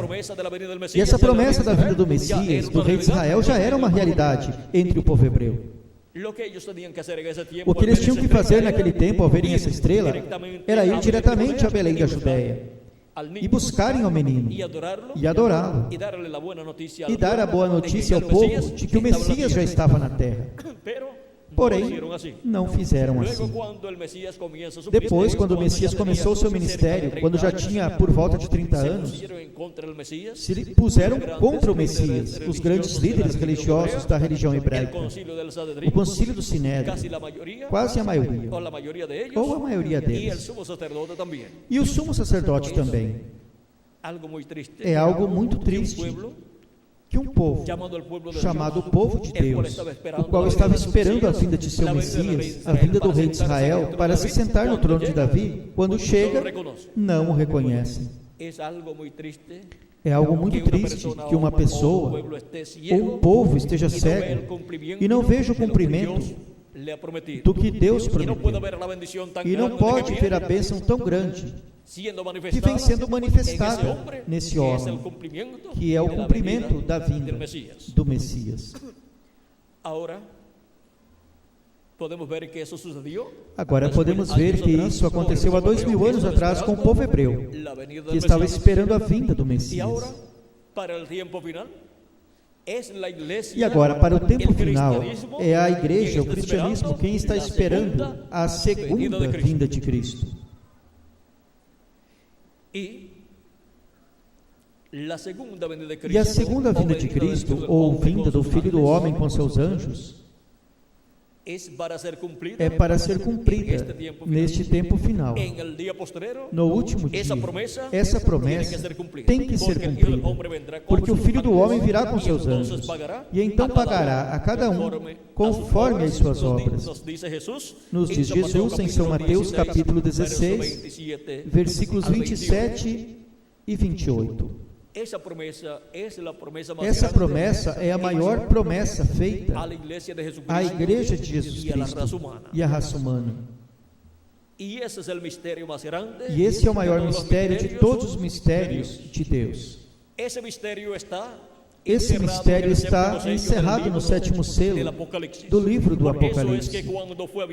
E essa promessa da vinda do Messias, do rei de Israel, já era uma realidade entre o povo hebreu. O que eles tinham que fazer naquele tempo, ao verem essa estrela, era ir diretamente a Belém da Judéia e buscarem ao menino e adorá-lo e dar a boa notícia ao povo de que o Messias já estava na terra. Porém, não fizeram assim. Depois, quando o Messias começou o seu ministério, quando já tinha por volta de 30 anos, se puseram contra o Messias, os grandes líderes religiosos da religião hebraica, o concílio do Sinédrio, quase a maioria, ou a maioria deles, e o sumo sacerdote também. É algo muito triste que um povo, chamado o povo de Deus, o qual estava esperando a vinda de seu Messias, a vinda do rei de Israel, para se sentar no trono de Davi, quando chega, não o reconhecem. É algo muito triste que uma pessoa ou um povo esteja cego e não veja o cumprimento do que Deus prometeu, e não pode ver a bênção tão grande que vem sendo manifestada nesse homem, que é o cumprimento da vinda do Messias. Agora podemos ver que isso aconteceu há 2000 anos atrás com o povo hebreu, que estava esperando a vinda do Messias. E agora, para o tempo final, é a igreja, o cristianismo, quem está esperando a segunda vinda de Cristo. E a segunda vinda de Cristo, ou vinda do Filho do Homem com seus anjos, é para ser cumprida neste tempo final. No último dia, essa promessa tem que ser cumprida, porque o Filho do Homem virá com seus anjos, e então pagará a cada um conforme as suas obras. Nos diz Jesus em São Mateus capítulo 16, versículos 27 e 28. Essa promessa é a maior promessa feita à Igreja de Jesus Cristo e à raça humana. E esse é o maior mistério de todos os mistérios de Deus. Esse mistério está encerrado no 7º selo do livro do Apocalipse.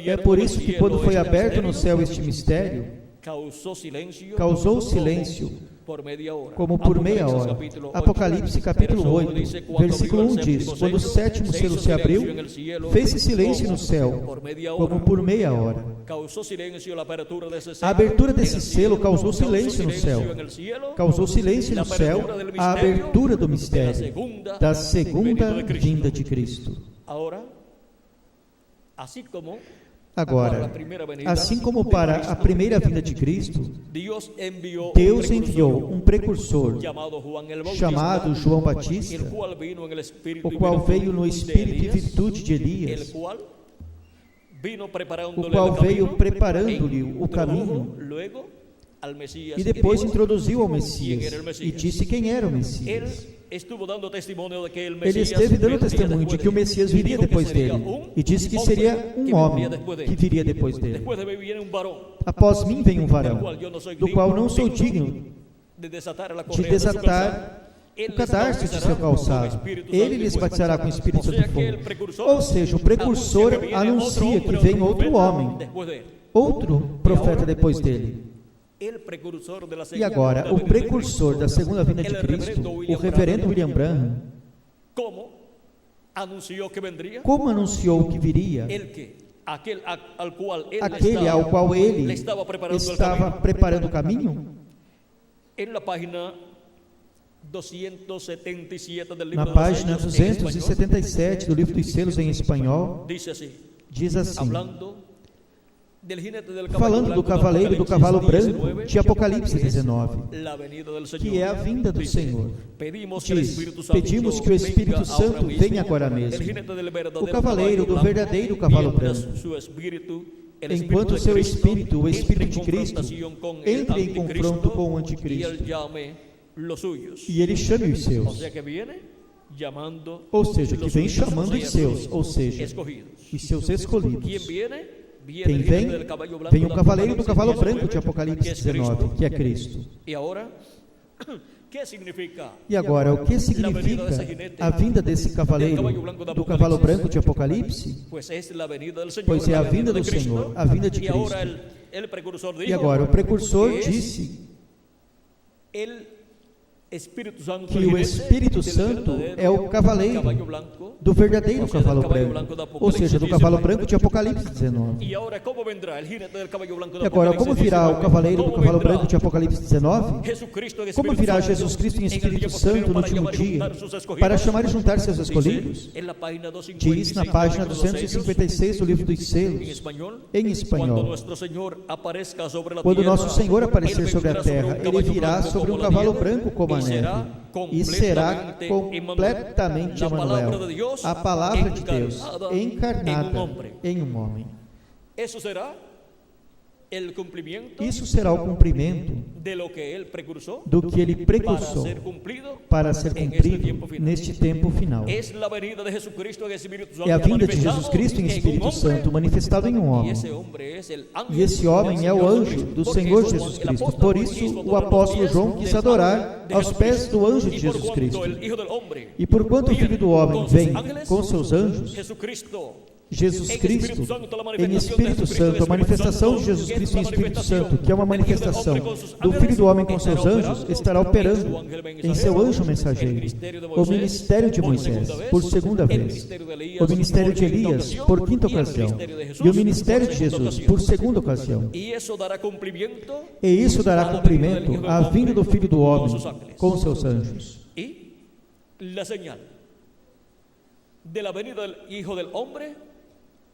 É por isso que, quando foi aberto no céu este mistério, causou silêncio como por meia hora. Apocalipse capítulo 8, versículo 1 diz: quando o 7º selo se abriu, fez-se silêncio no céu, como por meia hora. A abertura desse selo causou silêncio no céu. Causou silêncio no céu a abertura do mistério da segunda vinda de Cristo. Agora, assim como para a primeira vinda de Cristo, Deus enviou um precursor chamado João Batista, o qual veio no espírito e virtude de Elias, o qual veio preparando-lhe o caminho E depois introduziu ao Messias e disse quem era o Messias. Ele esteve dando testemunho de que o Messias viria depois dele e disse que seria um homem que viria depois dele. Após mim vem um varão, do qual não sou digno de desatar o cadarço de seu calçado. Ele lhes batizará com o Espírito Santo e fogo. Ou seja, o precursor anuncia que vem outro homem, outro profeta depois dele. E agora, o precursor da segunda vinda de Cristo, o reverendo William Branham, como anunciou que viria? Aquele ao qual ele estava preparando o caminho? Na página 277 do livro dos selos em espanhol, diz assim, falando do cavaleiro do cavalo branco de Apocalipse 19, que é a vinda do Senhor, diz, pedimos que o Espírito Santo venha agora mesmo, o cavaleiro do verdadeiro cavalo branco, enquanto o seu Espírito, o Espírito de Cristo, entre em confronto com o Anticristo, e ele chame os seus, ou seja, que vem chamando os seus, ou seja, os seus escolhidos. Quem vem? Vem o cavaleiro do cavalo branco de Apocalipse 19, que é Cristo. E agora, o que significa a vinda desse cavaleiro do cavalo branco de Apocalipse? Pois é a vinda do Senhor, a vinda de Cristo. E agora, o precursor disse que o Espírito Santo é o cavaleiro do verdadeiro cavalo branco, ou seja, do cavalo branco de Apocalipse 19. E agora, como virá o cavaleiro do cavalo branco de Apocalipse 19? Como virá Jesus Cristo em Espírito Santo no último dia para chamar e juntar seus escolhidos? Diz na página 256 do livro dos selos, em espanhol, quando nosso Senhor aparecer sobre a terra, ele virá sobre um cavalo branco como a neve, e será completamente Emanuel, a palavra de Deus encarnada em um homem. Isso será o cumprimento do que ele precursou para ser cumprido neste tempo final. É a vinda de Jesus Cristo em Espírito Santo manifestado em um homem. E esse homem é o anjo do Senhor Jesus Cristo. Por isso o apóstolo João quis adorar aos pés do anjo de Jesus Cristo. E porquanto o Filho do Homem vem com seus anjos, Jesus Cristo em Espírito Santo, a manifestação de Jesus Cristo em Espírito Santo, que é uma manifestação do Filho do Homem com seus anjos, estará operando em seu anjo mensageiro o ministério de Moisés, por segunda vez, o ministério de Elias, por quinta ocasião, e o ministério de Jesus, por segunda ocasião. E isso dará cumprimento à vinda do Filho do Homem com seus anjos.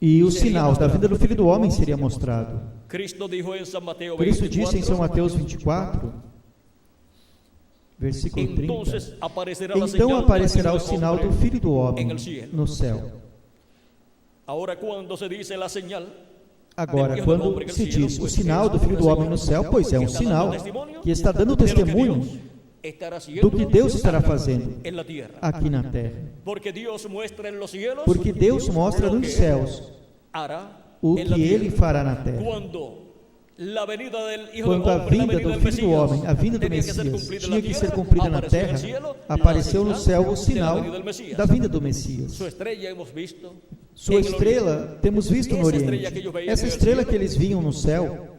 E o sinal da vinda do Filho do Homem seria mostrado. Cristo disse em São Mateus 24, versículo 30, então aparecerá o sinal do Filho do Homem no céu. Agora, quando se diz o sinal do Filho do Homem no céu, pois é um sinal que está dando testemunho do que Deus estará fazendo aqui na terra. Porque Deus mostra nos céus o que Ele fará na terra. Quando a vinda do Filho do Homem, a vinda do Messias, tinha que ser cumprida na terra, apareceu no céu o sinal da vinda do Messias. Sua estrela temos visto no Oriente. Essa estrela que eles viam no céu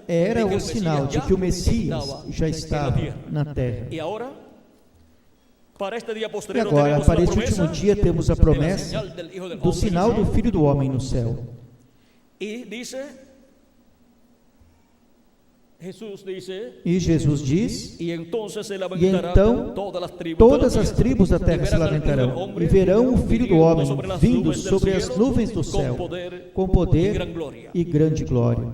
era o sinal de que o Messias já estava na terra. E agora, para este último dia, temos a promessa do sinal do Filho do Homem no céu. E Jesus diz, e então todas as tribos da terra se lamentarão e verão o Filho do Homem vindo sobre as nuvens do céu, com poder e grande glória.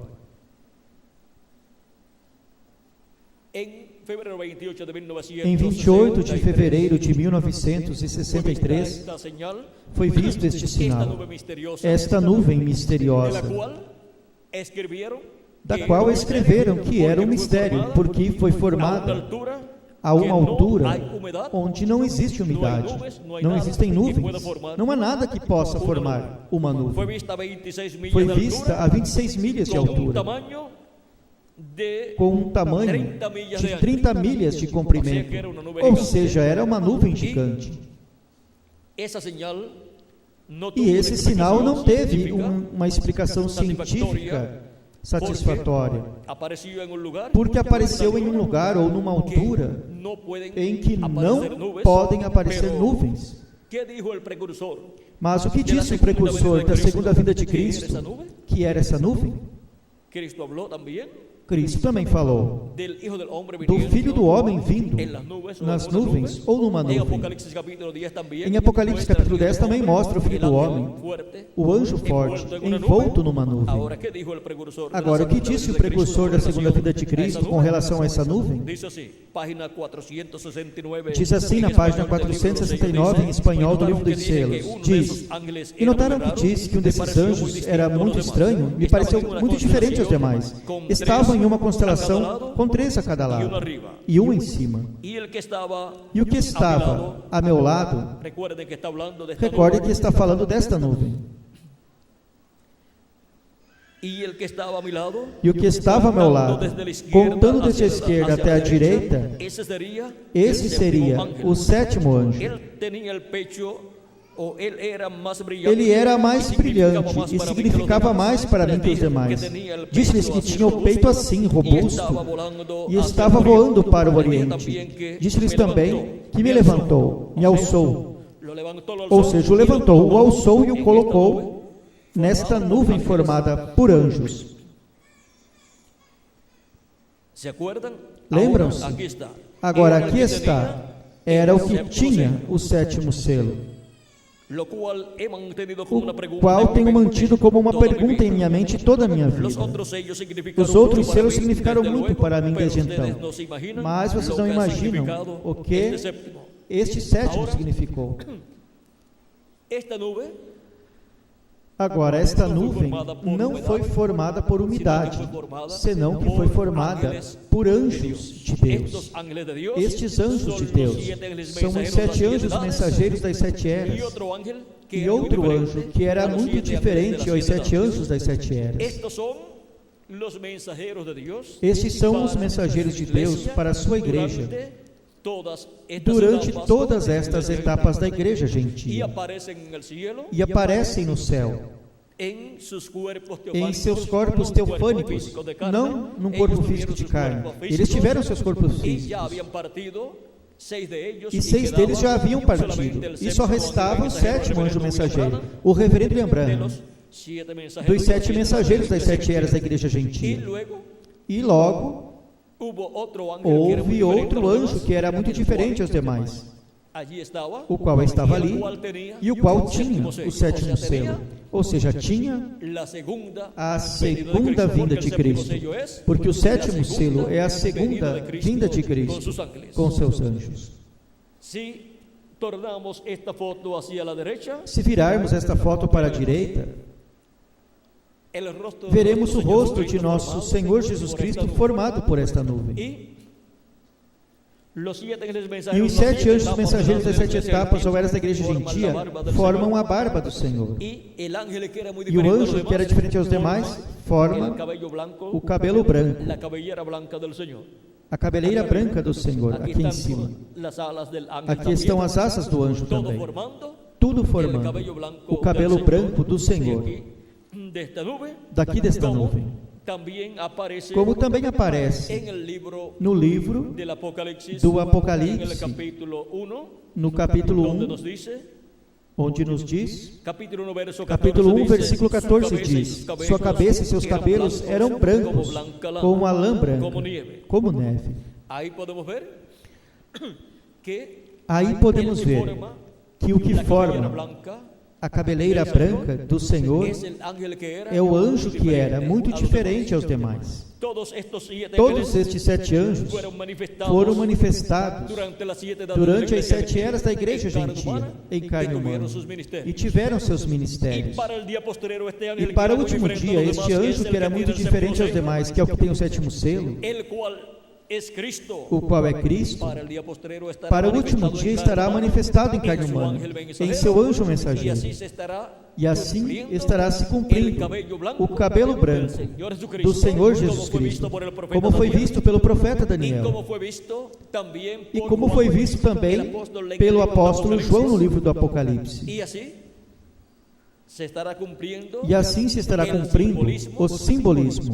Em 28 de fevereiro de 1963, foi visto este sinal, esta nuvem misteriosa, da qual escreveram que era um mistério, porque foi formada a uma altura onde não existe umidade, não existem nuvens, não há nada que possa formar uma nuvem. Foi vista a 26 milhas de altura, com um tamanho de 30 milhas de comprimento, ou seja, era uma nuvem gigante. E esse sinal não teve uma explicação científica satisfatória, porque apareceu em um lugar ou numa altura em que não podem aparecer nuvens. Mas o que disse o precursor da segunda vinda de Cristo, que era essa nuvem? Cristo também falou do Filho do Homem vindo nas nuvens ou numa nuvem. Em Apocalipse capítulo 10 também mostra o Filho do Homem, o anjo forte, envolto numa nuvem. Agora, o que disse o precursor da segunda vinda de Cristo com relação a essa nuvem? Diz assim na página 469 em espanhol do Livro dos Selos, diz: e notaram que disse que um desses anjos era muito estranho, me pareceu muito diferente aos demais. Estavam em uma constelação com 3 a cada lado e um em cima. E o que estava a meu lado, recorde que está falando desta nuvem. E o que estava a meu lado, contando desde a esquerda até a direita, esse seria o 7º anjo. Ele era mais brilhante e significava mais para mim que os demais. Disse-lhes que tinha o peito assim, robusto, e estava voando para o Oriente. Disse-lhes também que me levantou, me alçou, ou seja, o levantou, o alçou e o colocou nesta nuvem formada por anjos. Lembram-se? Agora aqui está, era o que tinha o 7º selo, o qual tenho mantido como uma pergunta em minha mente toda a minha vida. Os outros selos significaram muito para mim desde então, mas vocês não imaginam o que este 7º significou. Agora, esta nuvem não foi formada por umidade, senão que foi formada por anjos de Deus. Estes anjos de Deus são os 7 anjos mensageiros das 7 eras, e outro anjo que era muito diferente aos 7 anjos das 7 eras. Estes são os mensageiros de Deus para a sua igreja, durante todas estas etapas da igreja gentil, e aparecem no céu, em seus corpos teofânicos, não num corpo físico de carne. Eles tiveram seus corpos físicos, e 6 deles já haviam partido, e só restava o 7º anjo mensageiro, o reverendo William Branham, dos 7 mensageiros das 7 eras da igreja gentil. E logo houve outro anjo que era muito diferente aos demais, o qual estava ali e o qual tinha o 7º selo, ou seja, tinha a segunda vinda de Cristo, porque o 7º selo é a segunda vinda de Cristo com seus anjos. Se virarmos esta foto para a direita, veremos o rosto de nosso Senhor Jesus Cristo formado por esta nuvem. E os 7 anjos mensageiros das 7 etapas ou eras da igreja gentia formam a barba do Senhor. E o anjo, que era diferente aos demais, forma o cabelo branco, a cabeleira branca do Senhor, aqui em cima. Aqui estão as asas do anjo também, tudo formando o cabelo branco do Senhor, daqui desta nuvem. Como também aparece no livro do Apocalipse, no capítulo 1, onde nos diz, capítulo 1, versículo 14 diz: sua cabeça e seus cabelos eram brancos, como a lã branca, como neve. Aí podemos ver que o que forma a cabeleira branca do Senhor é o anjo que era muito diferente aos demais. Todos estes 7 anjos foram manifestados durante as 7 eras da igreja gentia, em carne humana, e tiveram seus ministérios. E para o último dia, este anjo, que era muito diferente aos demais, que é o que tem o 7º selo, o qual é Cristo, para o último dia estará manifestado em carne humana, em seu anjo mensageiro. E assim estará se cumprindo o cabelo branco do Senhor Jesus Cristo, como foi visto pelo profeta Daniel, e como foi visto também pelo apóstolo João no livro do Apocalipse. E assim se estará cumprindo o simbolismo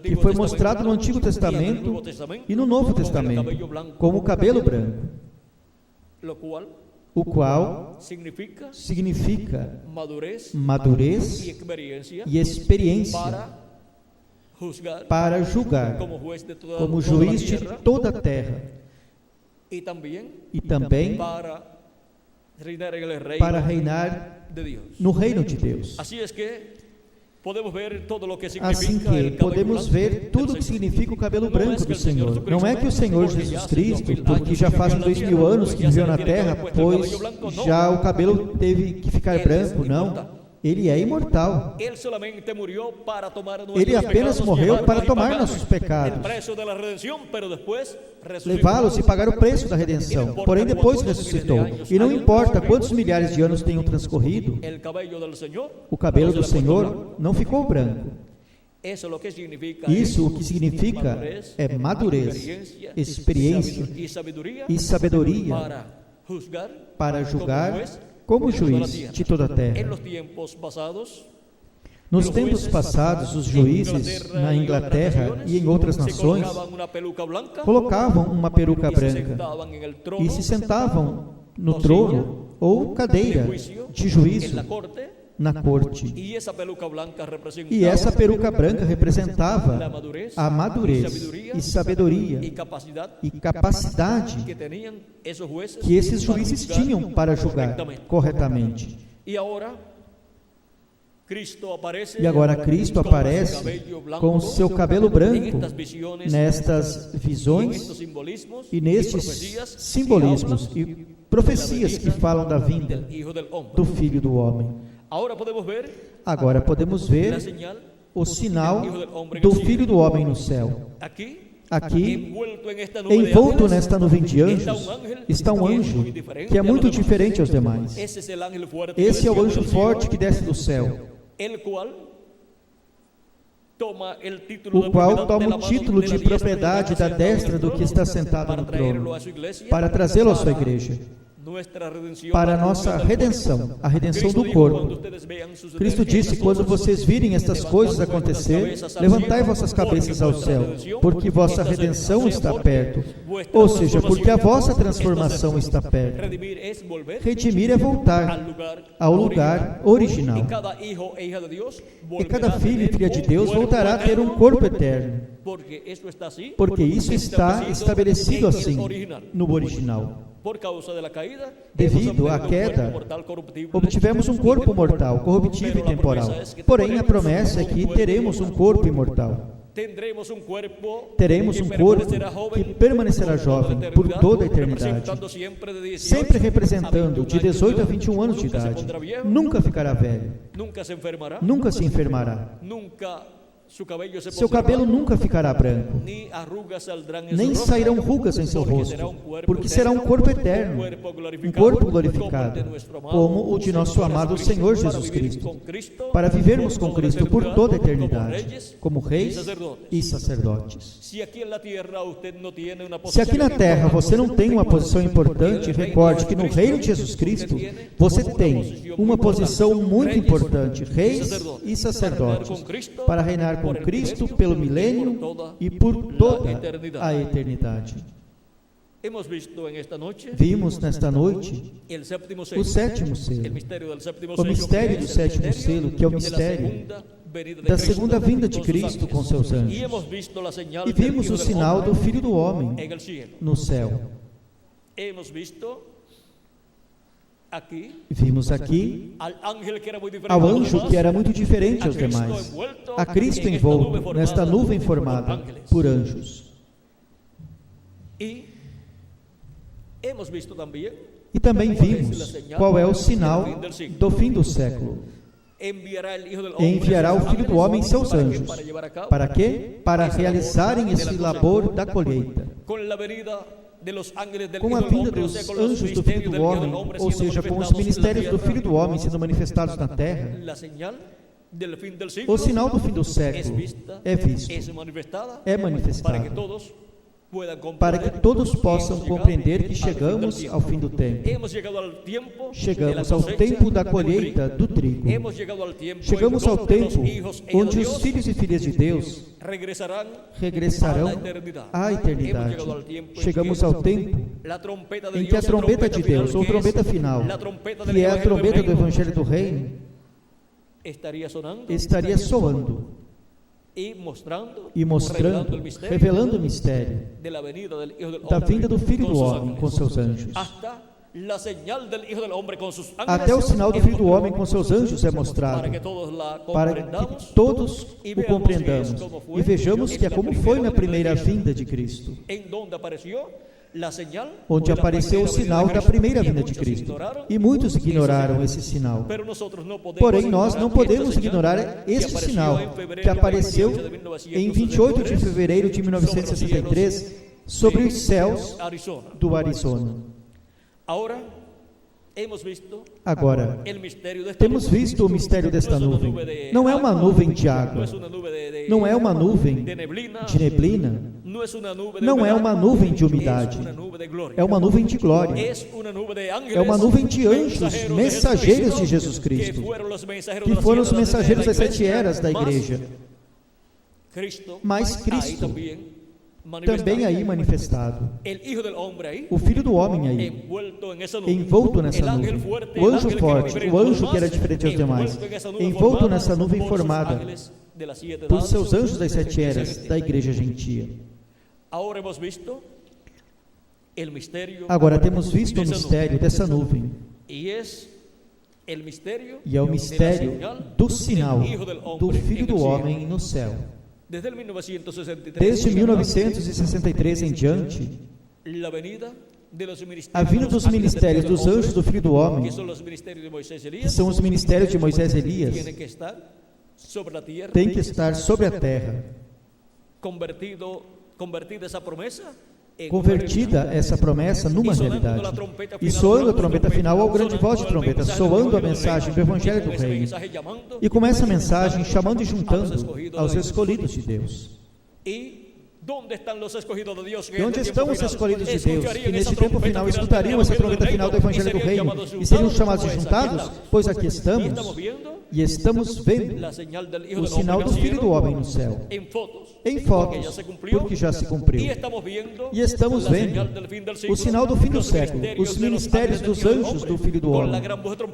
que foi mostrado no Antigo Testamento e no Novo Testamento, como o cabelo branco, o qual significa madurez e experiência para julgar, como juiz de toda a terra, e também para reinar no reino de Deus. Assim que podemos ver tudo o que significa o cabelo branco do Senhor. Não é que o Senhor Jesus Cristo, porque já fazem 2000 anos que viveu na terra, pois já o cabelo teve que ficar branco, não. Ele é imortal. Ele apenas morreu para tomar nossos pecados, levá-los e pagar o preço da redenção. Porém, depois ressuscitou. E não importa quantos milhares de anos tenham transcorrido, o cabelo do Senhor não ficou branco. Isso o que significa é madurez, experiência e sabedoria para julgar como juiz de toda a terra. Nos tempos passados, os juízes na Inglaterra e em outras nações colocavam uma peruca branca e se sentavam no trono ou cadeira de juízo na corte. E essa peruca branca representava a madurez e sabedoria e capacidade que esses juízes tinham para julgar corretamente. E agora Cristo aparece com o seu cabelo branco nestas visões e nestes simbolismos e profecias que falam da vinda do Filho do Homem. Agora podemos ver o sinal do Filho do Homem no céu. Aqui, envolto nesta nuvem de anjos, está um anjo que é muito diferente aos demais. Esse é o anjo forte que desce do céu, o qual toma o título de propriedade da destra do que está sentado no trono, para trazê-lo à sua igreja, para a nossa redenção, a redenção do corpo. Cristo disse: quando vocês virem estas coisas acontecer, levantai vossas cabeças ao céu, porque vossa redenção está perto. Ou seja, porque a vossa transformação está perto. Redimir é voltar ao lugar original. E cada filho e filha de Deus voltará a ter um corpo eterno, porque isso está estabelecido assim no original. Devido à queda, obtivemos um corpo mortal, corruptível e temporal. Porém, a promessa é que teremos um corpo imortal. Teremos um corpo que permanecerá jovem por toda a eternidade, sempre representando de 18 a 21 anos de idade. Nunca ficará velho, nunca se enfermará. Seu cabelo nunca ficará branco, nem sairão rugas em seu rosto, porque será um corpo eterno, um corpo glorificado, como o de nosso amado Senhor Jesus Cristo, para vivermos com Cristo por toda a eternidade, como reis e sacerdotes. Se aqui na terra você não tem uma posição importante, recorde que no reino de Jesus Cristo você tem uma posição muito importante, reis e sacerdotes, para reinar com Cristo pelo milênio e por toda a eternidade. Vimos nesta noite o 7º selo, o mistério do 7º selo, que é o mistério da segunda vinda de Cristo com seus anjos. E vimos o sinal do Filho do Homem no céu. Vimos aqui ao anjo que era muito diferente aos demais, a Cristo envolto nesta nuvem formada por anjos. E também vimos qual é o sinal do fim do século. Enviará o Filho do Homem seus anjos. Para quê? Para realizarem esse labor da colheita. Com a vinda dos anjos do Filho do Homem, ou seja, com os ministérios do Filho do Homem sendo manifestados na terra, o sinal do fim do século é visto, é manifestado, para que todos possam compreender que chegamos ao fim do tempo. Chegamos ao tempo da colheita do trigo. Chegamos ao tempo onde os filhos e filhas de Deus regressarão à eternidade. Chegamos ao tempo em que a trombeta de Deus, ou trombeta final, que é a trombeta do Evangelho do Reino, estaria soando e mostrando, revelando o mistério da vinda do Filho do Homem com seus anjos. Até o sinal do Filho do Homem com seus anjos é mostrado, para que todos o compreendamos e vejamos que é como foi na primeira vinda de Cristo, onde apareceu o sinal da primeira vinda de Cristo, e muitos ignoraram esse sinal. Porém, nós não podemos ignorar este sinal que apareceu em 28 de fevereiro de 1963 sobre os céus do Arizona. Agora, temos visto o mistério desta nuvem. Não é uma nuvem de água, não é uma nuvem de neblina, não é uma nuvem de umidade, é uma nuvem de glória, é uma nuvem de anjos, mensageiros de Jesus Cristo, que foram os mensageiros das 7 eras da igreja. Mas Cristo também aí manifestado, o Filho do Homem aí, envolto nessa nuvem, o anjo forte, o anjo que era diferente aos demais, envolto nessa nuvem formada por seus anjos das 7 eras da igreja gentia. Agora temos visto o mistério dessa nuvem, e é o mistério do sinal do Filho do Homem no céu. Desde 1963 em diante, a vinda dos ministérios dos anjos do Filho do Homem, que são os ministérios de Moisés e Elias, tem que estar sobre a terra, convertida essa promessa numa realidade, e soando a trombeta final ao grande voz de trombeta, soando a mensagem do Evangelho do Reino, e começa a mensagem chamando e juntando aos escolhidos de Deus. E onde estão os escolhidos de Deus, que nesse tempo final escutariam essa trombeta final do Evangelho do Reino, e seriam chamados e juntados? Pois aqui estamos, e estamos vendo o sinal do Filho do Homem no céu, em fotos, porque já se cumpriu. E estamos vendo o sinal do fim do século, os ministérios dos anjos do Filho do Homem,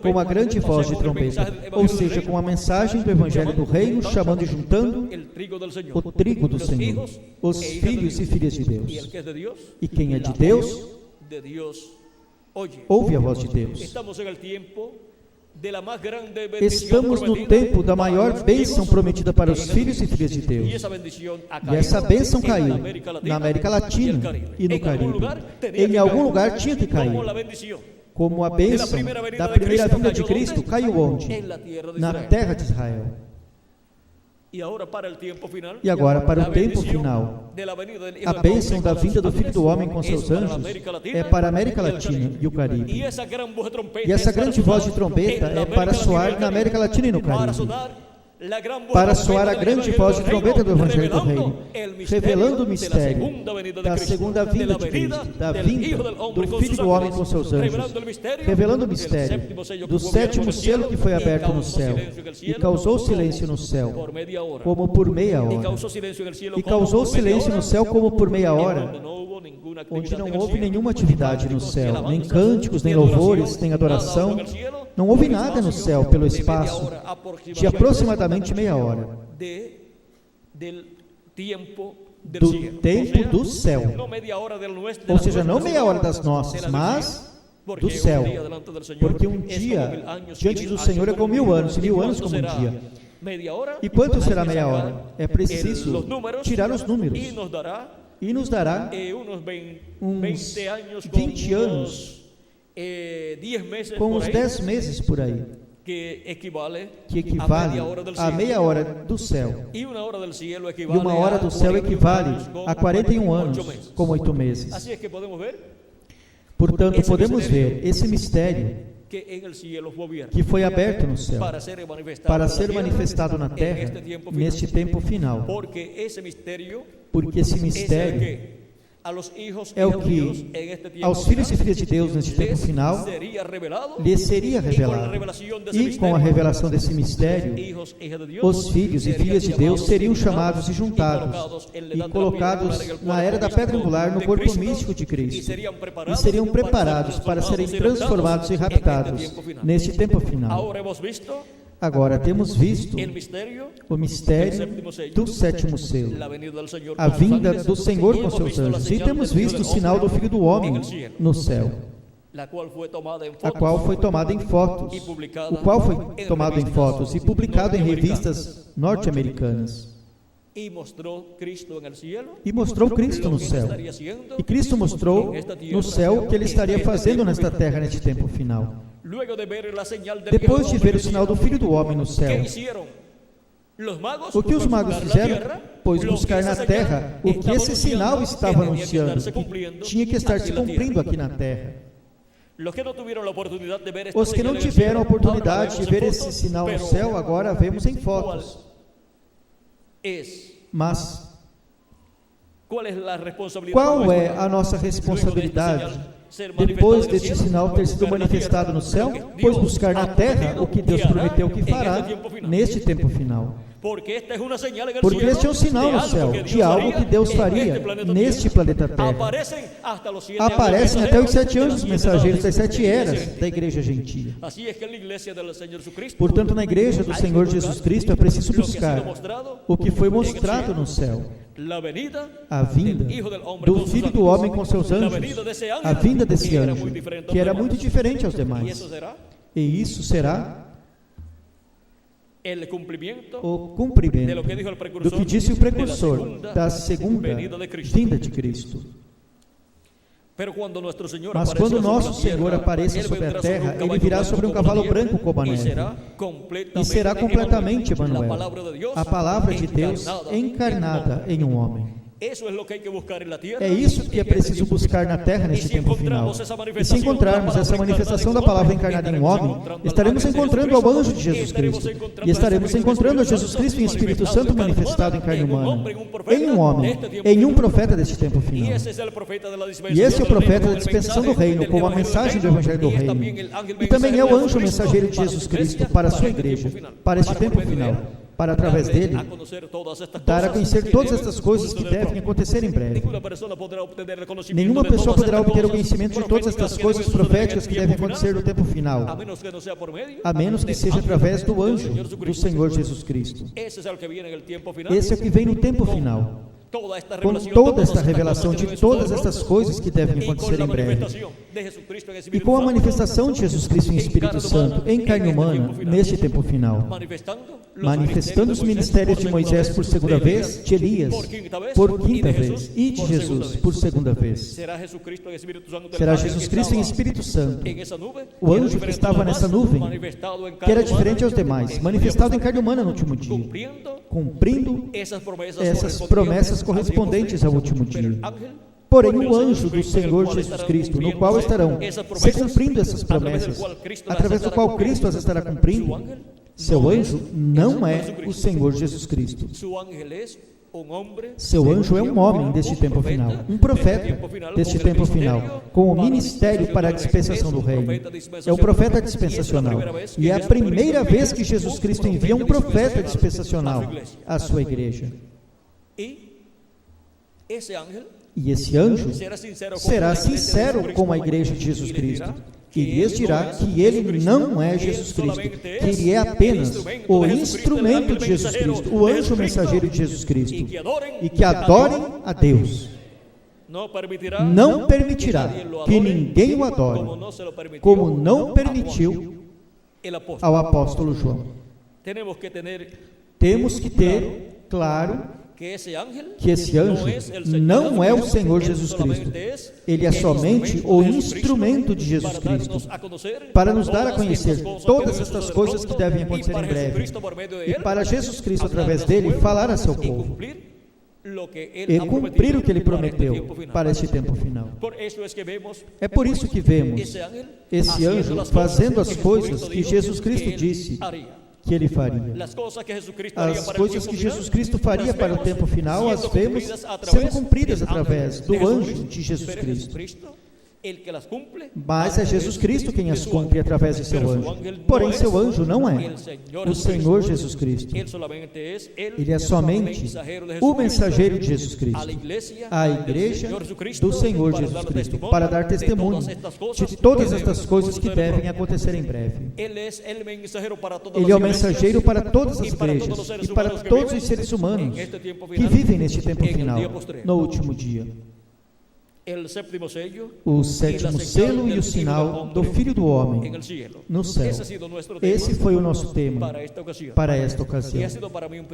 com a grande voz de trombeta, ou seja, com a mensagem do Evangelho do Reino, chamando e juntando o trigo do Senhor, os filhos e filhas de Deus. E quem é de Deus, ouve a voz de Deus. Estamos no tempo da maior bênção prometida para os filhos e filhas de Deus. E essa bênção caiu na América Latina e no Caribe. Em algum lugar tinha que cair. Como a bênção da primeira vinda de Cristo caiu onde? Na terra de Israel. E agora, para o tempo final, a bênção da vinda do Filho do Homem com seus anjos é para a América Latina e o Caribe. E essa grande voz de trombeta é para soar na América Latina e no Caribe, para soar a grande voz de trombeta do Evangelho do Reino, revelando o mistério da segunda vinda de Cristo, da vinda do Filho do Homem com seus anjos, revelando o mistério do 7º selo que foi aberto no céu, e causou silêncio no céu, como por meia hora, e causou silêncio no céu como por meia hora, onde não houve nenhuma atividade no céu, nem cânticos, nem louvores, nem adoração, não houve nada no céu pelo espaço de aproximadamente meia hora do tempo do céu, ou seja, não meia hora das nossas, mas do céu, porque um dia diante do Senhor é como 1000 anos, e 1000 anos como um dia. E quanto será meia hora? É preciso tirar os números, e nos dará uns 20 anos, com os 10 meses por aí, que equivale a meia hora do céu, e uma hora do céu equivale a 41 anos, com 8 meses. Portanto, podemos ver esse mistério que foi aberto no céu para ser manifestado na terra neste tempo final, porque esse mistério é o que aos filhos e filhas de Deus neste tempo final lhes seria revelado, e com a revelação desse mistério os filhos e filhas de Deus seriam chamados e juntados e colocados na era da pedra angular no corpo místico de Cristo, e seriam preparados para serem transformados e raptados neste tempo final. Agora temos visto o mistério do sétimo selo, a vinda do Senhor com seus anjos, e temos visto o sinal do Filho do Homem no céu, a qual foi tomada em fotos, e publicado em revistas norte-americanas. E mostrou Cristo no céu, e Cristo mostrou no céu o que Ele estaria fazendo nesta terra neste tempo final. Depois de ver o sinal do Filho do Homem no céu, o que os magos fizeram? Pois buscar na terra o que esse sinal estava anunciando, que tinha que estar se cumprindo aqui na terra. Os que não tiveram a oportunidade de ver esse sinal no céu, agora vemos em fotos. Mas qual é a nossa responsabilidade depois deste sinal ter sido manifestado no céu? Pois buscar na terra o que Deus prometeu que fará neste tempo final. Porque este é um sinal no céu de algo que Deus faria neste planeta Terra. Aparecem até os 7 anjos mensageiros das 7 eras da igreja gentia. Portanto, na igreja do Senhor Jesus Cristo é preciso buscar o que foi mostrado no céu: a vinda do Filho do Homem com seus anjos, a vinda desse anjo, que era muito diferente aos demais. E isso será o cumprimento do que disse o precursor da segunda vinda de Cristo. Mas quando nosso Senhor apareça sobre a terra, Ele virá sobre um cavalo branco como a neve, e será completamente Emanuel, a palavra de Deus encarnada em um homem. É isso que é preciso buscar na terra neste tempo final. E se encontrarmos essa manifestação da palavra encarnada em um homem, estaremos encontrando ao anjo de Jesus Cristo, e estaremos encontrando a Jesus Cristo em Espírito Santo manifestado em carne humana, em um homem, em um profeta deste tempo final. E esse é o profeta da dispensação do reino, com a mensagem do Evangelho do reino. E também é o anjo mensageiro de Jesus Cristo para a sua igreja, para este tempo final, para através dele dar a conhecer todas estas coisas que devem acontecer em breve. Nenhuma pessoa poderá obter o conhecimento de todas estas coisas proféticas que devem acontecer no tempo final, a menos que seja através do anjo do Senhor Jesus Cristo. Esse é o que vem no tempo final, com toda esta revelação de todas estas coisas que devem acontecer em breve, e com a manifestação de Jesus Cristo em Espírito Santo em carne humana neste tempo final, manifestando os ministérios de Moisés por segunda vez, de Elias por quinta vez e de Jesus por segunda vez. Será Jesus Cristo em Espírito Santo, o anjo que estava nessa nuvem, que era diferente aos demais, manifestado em carne humana no último dia, cumprindo essas promessas correspondentes ao último dia. Porém, o anjo do Senhor Jesus Cristo, no qual estarão se cumprindo essas promessas, através do qual Cristo as estará cumprindo, seu anjo não é o Senhor Jesus Cristo. Seu anjo é um homem deste tempo final, um profeta deste tempo final, com o ministério para a dispensação do reino. É um profeta dispensacional, e é a primeira vez que Jesus Cristo envia um profeta dispensacional à sua igreja. E esse anjo será sincero com a igreja de Jesus Cristo, e lhes dirá que ele não é Jesus Cristo, que ele é apenas o instrumento de Jesus Cristo, o anjo mensageiro de Jesus Cristo, e que adorem a Deus. não permitirá que ninguém o adore, como não permitiu ao apóstolo João. Temos que ter claro que esse anjo não é o Senhor Jesus Cristo. Ele é somente o instrumento de Jesus Cristo para nos dar a conhecer todas estas coisas que devem acontecer em breve, e para Jesus Cristo, através dele, falar a seu povo e cumprir o que ele prometeu para este tempo final. É por isso que vemos esse anjo fazendo as coisas que Jesus Cristo disse que ele faria. As coisas que Jesus Cristo faria para o tempo final, as vemos sendo cumpridas através do anjo de Jesus Cristo. Mas é Jesus Cristo quem as cumpre através de seu anjo. Porém, seu anjo não é o Senhor Jesus Cristo. Ele é somente o mensageiro de Jesus Cristo, a igreja do Senhor Jesus Cristo, para dar testemunho de todas estas coisas que devem acontecer em breve. Ele é o mensageiro para todas as igrejas e para todos os seres humanos que vivem neste tempo final, no último dia. O sétimo selo e o sinal do Filho do Homem no céu. Esse foi o nosso tema para esta ocasião.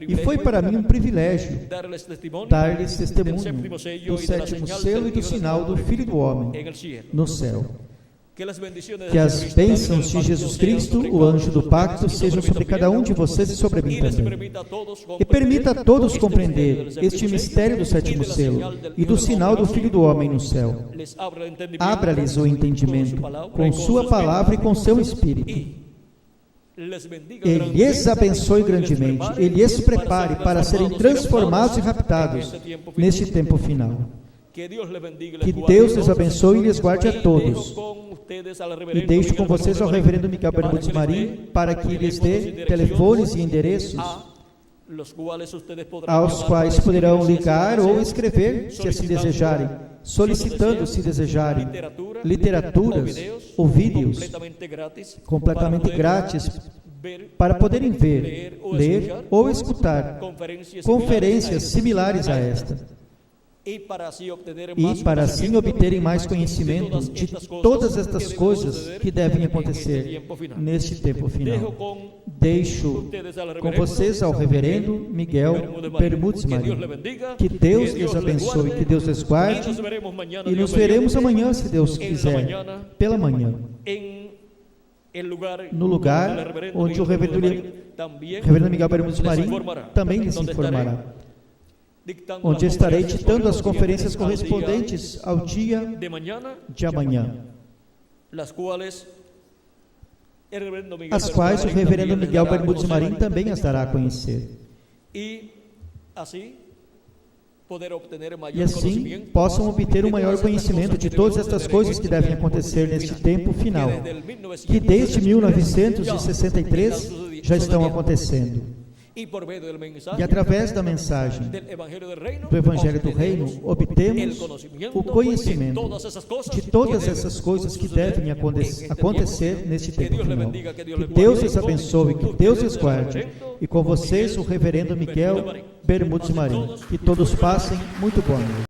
E foi para mim um privilégio dar-lhes testemunho do sétimo selo e do sinal do Filho do Homem no céu. Que as bênçãos de Jesus Cristo, o anjo do pacto, sejam sobre cada um de vocês e sobre mim também. E permita a todos compreender este mistério do sétimo selo e do sinal do Filho do Homem no céu. Abra-lhes o entendimento com sua palavra e com seu Espírito. Ele lhes abençoe grandemente. Ele lhes prepare para serem transformados e raptados neste tempo final. Que Deus lhes abençoe e lhes guarde a todos. E deixo com vocês ao reverendo Miguel Bermudes Marim para que lhes dê telefones e endereços aos quais poderão ligar ou escrever, se assim desejarem, solicitando, se desejarem, literaturas ou vídeos completamente grátis para poderem ver, ler ou escutar conferências similares a esta. E para assim obterem mais conhecimento de todas estas coisas que devem acontecer neste tempo final. Deixo com vocês ao reverendo Miguel Bermudes Marim. Que Deus lhes abençoe, que Deus lhes guarde, e nos veremos amanhã, se Deus quiser, pela manhã, no lugar onde o reverendo Miguel Bermudes Marim também lhes informará, onde estarei ditando as conferências correspondentes ao dia de amanhã, as quais o reverendo Miguel Bermudes Marim também as dará a conhecer. E assim possam obter um maior conhecimento de todas estas coisas que devem acontecer neste tempo final, que desde 1963 já estão acontecendo. E através da mensagem do Evangelho do Reino, obtemos o conhecimento de todas essas coisas que devem acontecer neste tempo final. Que Deus lhes abençoe, que Deus lhes guarde. E com vocês, o reverendo Miguel Bermudes Marim. Que todos passem muito boa noite.